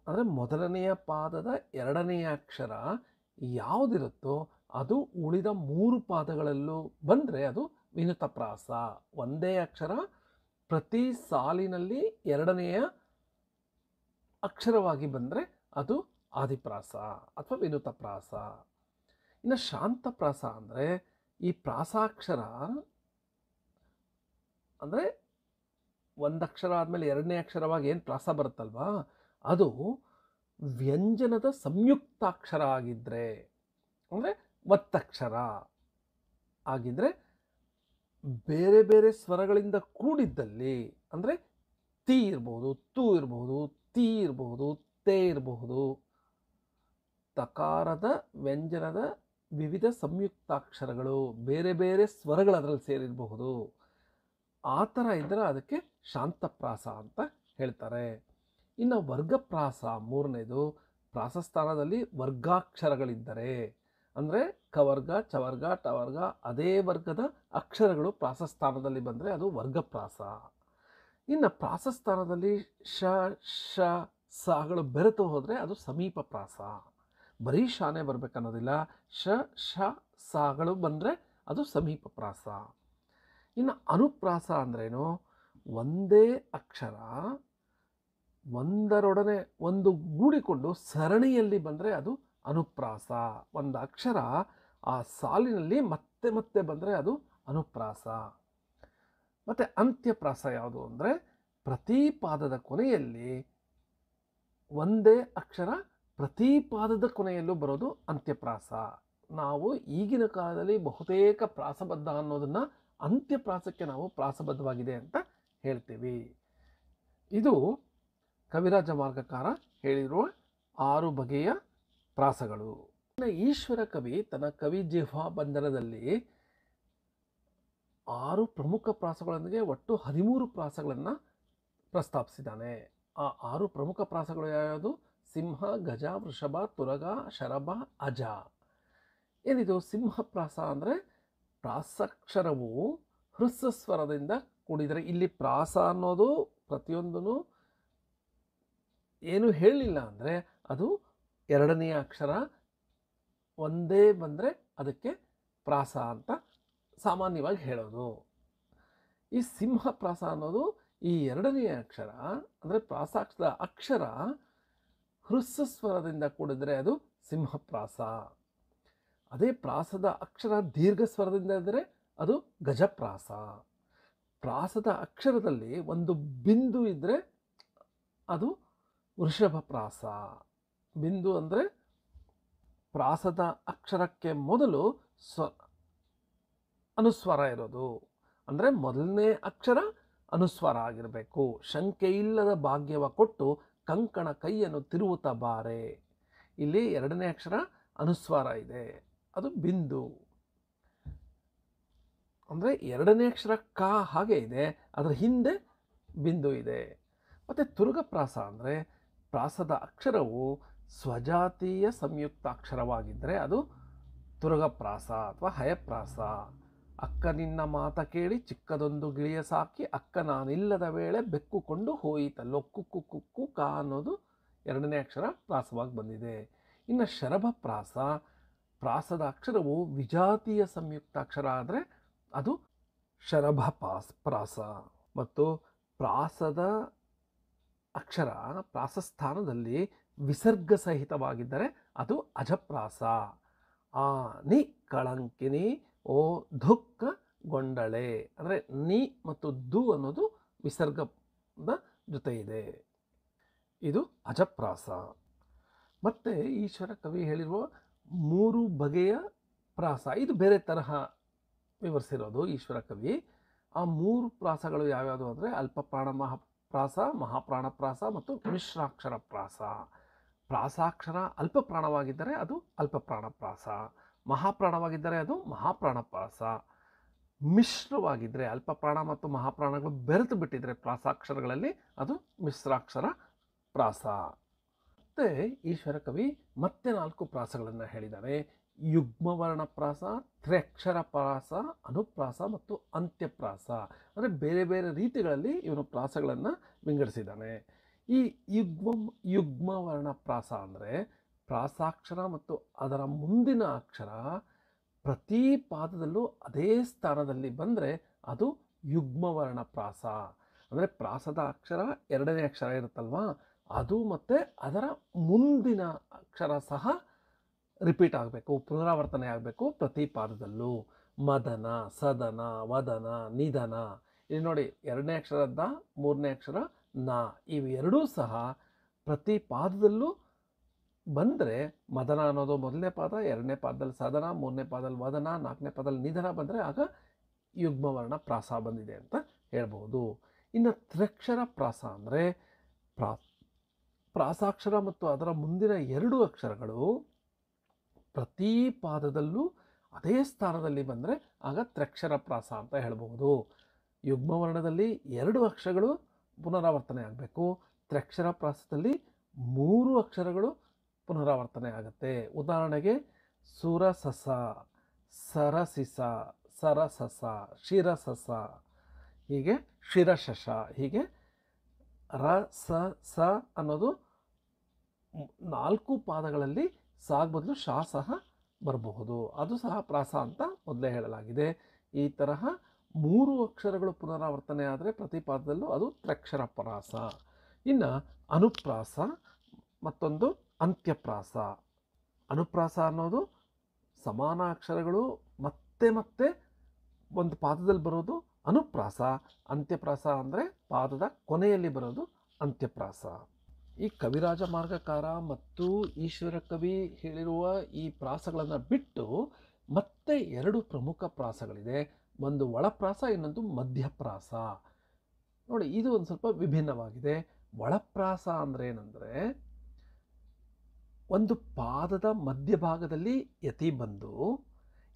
ಅಂದರೆ ಮೊದಲನೆಯ ಪಾದದ ಎರಡನೆಯ ಅಕ್ಷರ ಯಾವುದಿರುತ್ತೋ ಅದು ಉಳಿದ 3 ಪಾದಗಳಲ್ಲೂ ಬಂದರೆ ಅದು ವಿನುತ ಪ್ರಾಸ. ಒಂದೇ ಅಕ್ಷರ ಪ್ರತಿ ಸಾಲಿನಲ್ಲಿ ಎರಡನೆಯ ಅಕ್ಷರವಾಗಿ ಬಂದರೆ ಅದು ಆದಿಪ್ರಾಸ ಅಥವಾ ವಿನುತ ಪ್ರಾಸ. ಇನ್ನು ಶಾಂತಪ್ರಾಸ ಅಂದರೆ ಈ ಪ್ರಾಸಾಕ್ಷರ ಅಂದರೆ ಒಂದಕ್ಷರ ಆದಮೇಲೆ ಎರಡನೇ ಅಕ್ಷರವಾಗಿ ಏನು ಪ್ರಾಸ ಬರುತ್ತಲ್ವಾ, ಅದು ವ್ಯಂಜನದ ಸಂಯುಕ್ತಾಕ್ಷರ ಆಗಿದ್ದರೆ, ಅಂದರೆ ಒತ್ತಕ್ಷರ ಆಗಿದ್ದರೆ, ಬೇರೆ ಬೇರೆ ಸ್ವರಗಳಿಂದ ಕೂಡಿದ್ದಲ್ಲಿ, ಅಂದರೆ ತಿ ಇರ್ಬೋದು, ತು ಇರ್ಬೋದು, ತಿ ಇರ್ಬೋದು, ತೇ ಇರಬಹುದು, ತಕಾರದ ವ್ಯಂಜನದ ವಿವಿಧ ಸಂಯುಕ್ತಾಕ್ಷರಗಳು ಬೇರೆ ಬೇರೆ ಸ್ವರಗಳು ಅದರಲ್ಲಿ ಸೇರಿರಬಹುದು. ಆ ಥರ ಇದ್ದರೆ ಅದಕ್ಕೆ ಶಾಂತಪ್ರಾಸ ಅಂತ ಹೇಳ್ತಾರೆ. ಇನ್ನು ವರ್ಗಪ್ರಾಸ ಮೂರನೇದು. ಪ್ರಾಸಸ್ಥಾನದಲ್ಲಿ ವರ್ಗಾಕ್ಷರಗಳಿದ್ದರೆ, ಅಂದರೆ ಕವರ್ಗ, ಚವರ್ಗ, ಟವರ್ಗ ಅದೇ ವರ್ಗದ ಅಕ್ಷರಗಳು ಪ್ರಾಸಸ್ಥಾನದಲ್ಲಿ ಬಂದರೆ ಅದು ವರ್ಗಪ್ರಾಸ. ಇನ್ನು ಪ್ರಾಸಸ್ಥಾನದಲ್ಲಿ ಶ, ಶ, ಸಗಳು ಬೆರೆತು ಹೋದರೆ ಅದು ಸಮೀಪ ಪ್ರಾಸ. ಬರೀ ಶಾನೆ ಬರಬೇಕನ್ನೋದಿಲ್ಲ, ಶ, ಶ, ಸಗಳು ಬಂದರೆ ಅದು ಸಮೀಪ ಪ್ರಾಸ. ಇನ್ನು ಅನುಪ್ರಾಸ ಅಂದ್ರೇನು? ಒಂದೇ ಅಕ್ಷರ ಒಂದರೊಡನೆ ಒಂದು ಗೂಡಿಕೊಂಡು ಸರಣಿಯಲ್ಲಿ ಬಂದರೆ ಅದು ಅನುಪ್ರಾಸ. ಒಂದು ಅಕ್ಷರ ಆ ಸಾಲಿನಲ್ಲಿ ಮತ್ತೆ ಮತ್ತೆ ಬಂದರೆ ಅದು ಅನುಪ್ರಾಸ. ಮತ್ತು ಅಂತ್ಯಪ್ರಾಸ ಯಾವುದು ಅಂದರೆ, ಪ್ರತಿ ಪಾದದ ಕೊನೆಯಲ್ಲಿ ಒಂದೇ ಅಕ್ಷರ ಪ್ರತಿ ಪಾದದ ಕೊನೆಯಲ್ಲೂ ಬರೋದು ಅಂತ್ಯಪ್ರಾಸ. ನಾವು ಈಗಿನ ಕಾಲದಲ್ಲಿ ಬಹುತೇಕ ಪ್ರಾಸಬದ್ಧ ಅನ್ನೋದನ್ನು ಅಂತ್ಯಪ್ರಾಸಕ್ಕೆ ನಾವು ಪ್ರಾಸಬದ್ಧವಾಗಿದೆ ಅಂತ ಹೇಳ್ತೀವಿ. ಇದು ಕವಿರಾಜ ಮಾರ್ಗಕಾರ ಹೇಳಿರುವ 6 ಬಗೆಯ ಪ್ರಾಸಗಳು. ಈಶ್ವರ ಕವಿ ತನ್ನ ಕವಿ ಜಿಹ್ವಾ ಬಂಧನದಲ್ಲಿ 6 ಪ್ರಮುಖ ಪ್ರಾಸಗಳೊಂದಿಗೆ ಒಟ್ಟು 13 ಪ್ರಾಸಗಳನ್ನು ಪ್ರಸ್ತಾಪಿಸಿದ್ದಾನೆ. ಆ 6 ಪ್ರಮುಖ ಪ್ರಾಸಗಳು ಯಾವ್ಯಾವುದು? ಸಿಂಹ, ಗಜ, ವೃಷಭ, ತುರಗ, ಶರಭ, ಅಜ. ಏನಿದು ಸಿಂಹ ಪ್ರಾಸ ಅಂದರೆ ಪ್ರಾಸಾಕ್ಷರವು ಹೃಸ್ವರದಿಂದ ಕೂಡಿದರೆ, ಇಲ್ಲಿ ಪ್ರಾಸ ಅನ್ನೋದು ಪ್ರತಿಯೊಂದೂ ಏನು ಹೇಳಲಿಲ್ಲ ಅಂದರೆ ಅದು ಎರಡನೆಯ ಅಕ್ಷರ ಒಂದೇ ಬಂದರೆ ಅದಕ್ಕೆ ಪ್ರಾಸ ಅಂತ ಸಾಮಾನ್ಯವಾಗಿ ಹೇಳೋದು. ಈ ಸಿಂಹ ಪ್ರಾಸ ಅನ್ನೋದು ಈ ಎರಡನೆಯ ಅಕ್ಷರ ಅಂದರೆ ಪ್ರಾಸಾಕ್ಷರ ಅಕ್ಷರ ಹೃಸ್ವರದಿಂದ ಕೂಡಿದರೆ ಅದು ಸಿಂಹಪ್ರಾಸ. ಅದೇ ಪ್ರಾಸದ ಅಕ್ಷರ ದೀರ್ಘ ಸ್ವರದಿಂದ ಇದ್ದರೆ ಅದು ಗಜಪ್ರಾಸ. ಪ್ರಾಸದ ಅಕ್ಷರದಲ್ಲಿ ಒಂದು ಬಿಂದು ಇದ್ದರೆ ಅದು ವೃಷಭಪ್ರಾಸ. ಬಿಂದು ಅಂದರೆ ಪ್ರಾಸದ ಅಕ್ಷರಕ್ಕೆ ಮೊದಲು ಅನುಸ್ವರ ಇರೋದು, ಅಂದರೆ ಮೊದಲನೇ ಅಕ್ಷರ ಅನುಸ್ವರ ಆಗಿರಬೇಕು. ಶಂಕೆ ಇಲ್ಲದ ಭಾಗ್ಯವ ಕೊಟ್ಟು ಕಂಕಣ ಕೈಯನ್ನು ತಿರುವುತ್ತ ಬಾರೆ. ಇಲ್ಲಿ ಎರಡನೇ ಅಕ್ಷರ ಅನುಸ್ವಾರ ಇದೆ, ಅದು ಬಿಂದು. ಅಂದರೆ ಎರಡನೇ ಅಕ್ಷರ ಕ ಹಾಗೆ ಇದೆ, ಅದರ ಹಿಂದೆ ಬಿಂದು ಇದೆ. ಮತ್ತು ತುರುಗಪ್ರಾಸ ಅಂದರೆ ಪ್ರಾಸದ ಅಕ್ಷರವು ಸ್ವಜಾತೀಯ ಸಂಯುಕ್ತಾಕ್ಷರವಾಗಿದ್ದರೆ ಅದು ತುರುಗಪ್ರಾಸ ಅಥವಾ ಹಯಪ್ರಾಸ. ಅಕ್ಕ ನಿನ್ನ ಮಾತ ಕೇಳಿ ಚಿಕ್ಕದೊಂದು ಗಿಳಿಯ ಸಾಕಿ ಅಕ್ಕ ನಾನಿಲ್ಲದ ವೇಳೆ ಬೆಕ್ಕುಕೊಂಡು ಹೋಯಿತಲ್ಲೋ ಕುಕ್ಕು ಕುಕ್ಕು ಕ ಅನ್ನೋದು ಎರಡನೇ ಅಕ್ಷರ ಪ್ರಾಸವಾಗಿ ಬಂದಿದೆ. ಇನ್ನು ಶರಭಪ್ರಾಸ, ಪ್ರಾಸದ ಅಕ್ಷರವು ವಿಜಾತೀಯ ಸಂಯುಕ್ತಾಕ್ಷರ ಆದರೆ ಅದು ಶರಭಪ್ರಾಸ. ಮತ್ತು ಪ್ರಾಸದ ಅಕ್ಷರ ಪ್ರಾಸಸ್ಥಾನದಲ್ಲಿ ವಿಸರ್ಗ ಸಹಿತವಾಗಿದ್ದರೆ ಅದು ಅಜಪ್ರಾಸ. ಆ ನಿ ಕಳಂಕಿನಿ ಓ ದುಃಖ ಗೊಂಡಳೆ ಅಂದರೆ ನಿ ಮತ್ತು ದು ಅನ್ನೋದು ವಿಸರ್ಗದ ಜೊತೆ ಇದೆ, ಇದು ಅಜಪ್ರಾಸ. ಮತ್ತು ಈಶ್ವರ ಕವಿ ಹೇಳಿರುವ 3 ಬಗೆಯ ಪ್ರಾಸ, ಇದು ಬೇರೆ ತರಹ ವಿವರಿಸಿರೋದು ಈಶ್ವರ ಕವಿ. ಆ 3 ಪ್ರಾಸಗಳು ಯಾವ್ಯಾವುದು ಅಂದರೆ ಅಲ್ಪಪ್ರಾಣ ಪ್ರಾಸ, ಮಹಾಪ್ರಾಣ ಪ್ರಾಸ ಮತ್ತು ಮಿಶ್ರಾಕ್ಷರ ಪ್ರಾಸ. ಪ್ರಾಸಾಕ್ಷರ ಅಲ್ಪಪ್ರಾಣವಾಗಿದ್ದರೆ ಅದು ಅಲ್ಪಪ್ರಾಣ ಪ್ರಾಸ, ಮಹಾಪ್ರಾಣವಾಗಿದ್ದರೆ ಅದು ಮಹಾಪ್ರಾಣ ಪ್ರಾಸ. ಮಿಶ್ರವಾಗಿದ್ದರೆ ಅಲ್ಪಪ್ರಾಣ ಮತ್ತು ಮಹಾಪ್ರಾಣಗಳು ಬೆರೆತು ಬಿಟ್ಟಿದ್ರೆ ಪ್ರಾಸಾಕ್ಷರಗಳಲ್ಲಿ ಅದು ಮಿಶ್ರಾಕ್ಷರ ಪ್ರಾಸ. ಮತ್ತು ಈಶ್ವರ ಕವಿ ಮತ್ತೆ 4 ಪ್ರಾಸಗಳನ್ನು ಹೇಳಿದ್ದಾನೆ. ಯುಗ್ಮವರ್ಣ ಪ್ರಾಸ, ತ್ರ್ಯಕ್ಷರ ಪ್ರಾಸ, ಅನುಪ್ರಾಸ ಮತ್ತು ಅಂತ್ಯಪ್ರಾಸ. ಅಂದರೆ ಬೇರೆ ಬೇರೆ ರೀತಿಗಳಲ್ಲಿ ಇವನು ಪ್ರಾಸಗಳನ್ನು ವಿಂಗಡಿಸಿದ್ದಾನೆ. ಈ ಯುಗ್ಮವರ್ಣ ಪ್ರಾಸ ಅಂದರೆ ಪ್ರಾಸಾಕ್ಷರ ಮತ್ತು ಅದರ ಮುಂದಿನ ಅಕ್ಷರ ಪ್ರತಿ ಪಾದದಲ್ಲೂ ಅದೇ ಸ್ಥಾನದಲ್ಲಿ ಬಂದರೆ ಅದು ಯುಗ್ಮವರ್ಣ ಪ್ರಾಸ. ಅಂದರೆ ಪ್ರಾಸದ ಅಕ್ಷರ ಎರಡನೇ ಅಕ್ಷರ ಇರುತ್ತಲ್ವ, ಅದು ಮತ್ತು ಅದರ ಮುಂದಿನ ಅಕ್ಷರ ಸಹ ರಿಪೀಟ್ ಆಗಬೇಕು, ಪುನರಾವರ್ತನೆ ಆಗಬೇಕು ಪ್ರತಿ ಪಾದದಲ್ಲೂ. ಮದನ, ಸದನ, ವದನ, ನಿಧನ. ಇಲ್ಲಿ ನೋಡಿ, ಎರಡನೇ ಅಕ್ಷರದ ಮೂರನೇ ಅಕ್ಷರ ನ, ಇವೆರಡೂ ಸಹ ಪ್ರತಿ ಪಾದದಲ್ಲೂ ಬಂದರೆ ಮದನ ಅನ್ನೋದು ಮೊದಲನೇ ಪಾದ, ಎರಡನೇ ಪಾದದಲ್ಲಿ ಸದನ, ಮೂರನೇ ಪಾದದಲ್ಲಿ ವದನ, ನಾಲ್ಕನೇ ಪಾದದಲ್ಲಿ ನಿಧನ ಬಂದರೆ ಆಗ ಯುಗ್ಮವರ್ಣ ಪ್ರಾಸ ಬಂದಿದೆ ಅಂತ ಹೇಳ್ಬೋದು. ಇನ್ನು ತ್ರ್ಯಕ್ಷರ ಪ್ರಾಸ ಅಂದರೆ ಪ್ರಾಸಾಕ್ಷರ ಮತ್ತು ಅದರ ಮುಂದಿನ 2 ಅಕ್ಷರಗಳು ಪ್ರತಿ ಪಾದದಲ್ಲೂ ಅದೇ ಸ್ಥಾನದಲ್ಲಿ ಬಂದರೆ ಆಗ ತ್ರ್ಯಕ್ಷರ ಪ್ರಾಸ ಅಂತ ಹೇಳ್ಬೋದು. ಯುಗ್ಮವರ್ಣದಲ್ಲಿ 2 ಅಕ್ಷರಗಳು ಪುನರಾವರ್ತನೆ ಆಗಬೇಕು, ತ್ರ್ಯಕ್ಷರ ಪ್ರಾಸದಲ್ಲಿ 3 ಅಕ್ಷರಗಳು ಪುನರಾವರ್ತನೆ ಆಗುತ್ತೆ. ಉದಾಹರಣೆಗೆ ಸುರಸಸ, ಸರಸಿಸ, ಸರಸಸ, ಶಿರಸಸ, ಹೀಗೆ ಶಿರಶಶ, ಹೀಗೆ ರ ಸ ಸ ಅನ್ನೋದು 4 ಪಾದಗಳಲ್ಲಿ ಸಾಗ್ ಬದಲು ಶಾ ಸಹ ಬರಬಹುದು, ಅದು ಸಹ ಪ್ರಾಸ ಅಂತ ಮೊದಲೇ ಹೇಳಲಾಗಿದೆ. ಈ ತರಹ 3 ಅಕ್ಷರಗಳು ಪುನರಾವರ್ತನೆ ಆದರೆ ಪ್ರತಿ ಪಾದದಲ್ಲೂ ಅದು ತ್ರ್ಯಕ್ಷರ ಪ್ರಾಸ. ಇನ್ನು ಅನುಪ್ರಾಸ ಮತ್ತೊಂದು ಅಂತ್ಯಪ್ರಾಸ. ಅನುಪ್ರಾಸ ಅನ್ನೋದು ಸಮಾನ ಅಕ್ಷರಗಳು ಮತ್ತೆ ಮತ್ತೆ ಒಂದು ಪಾದದಲ್ಲಿ ಬರೋದು ಅನುಪ್ರಾಸ. ಅಂತ್ಯಪ್ರಾಸ ಅಂದರೆ ಪಾದದ ಕೊನೆಯಲ್ಲಿ ಬರೋದು ಅಂತ್ಯಪ್ರಾಸ. ಈ ಕವಿರಾಜ ಮಾರ್ಗಕಾರ ಮತ್ತು ಈಶ್ವರ ಕವಿ ಹೇಳಿರುವ ಈ ಪ್ರಾಸಗಳನ್ನು ಬಿಟ್ಟು ಮತ್ತೆ 2 ಪ್ರಮುಖ ಪ್ರಾಸಗಳಿದೆ. ಒಂದು ಒಳಪ್ರಾಸ, ಇನ್ನೊಂದು ಮಧ್ಯಪ್ರಾಸ. ನೋಡಿ, ಇದು ಒಂದು ಸ್ವಲ್ಪ ವಿಭಿನ್ನವಾಗಿದೆ. ಒಳಪ್ರಾಸ ಅಂದರೆ ಏನಂದರೆ ಒಂದು ಪಾದದ ಮಧ್ಯಭಾಗದಲ್ಲಿ ಯತಿ ಬಂದು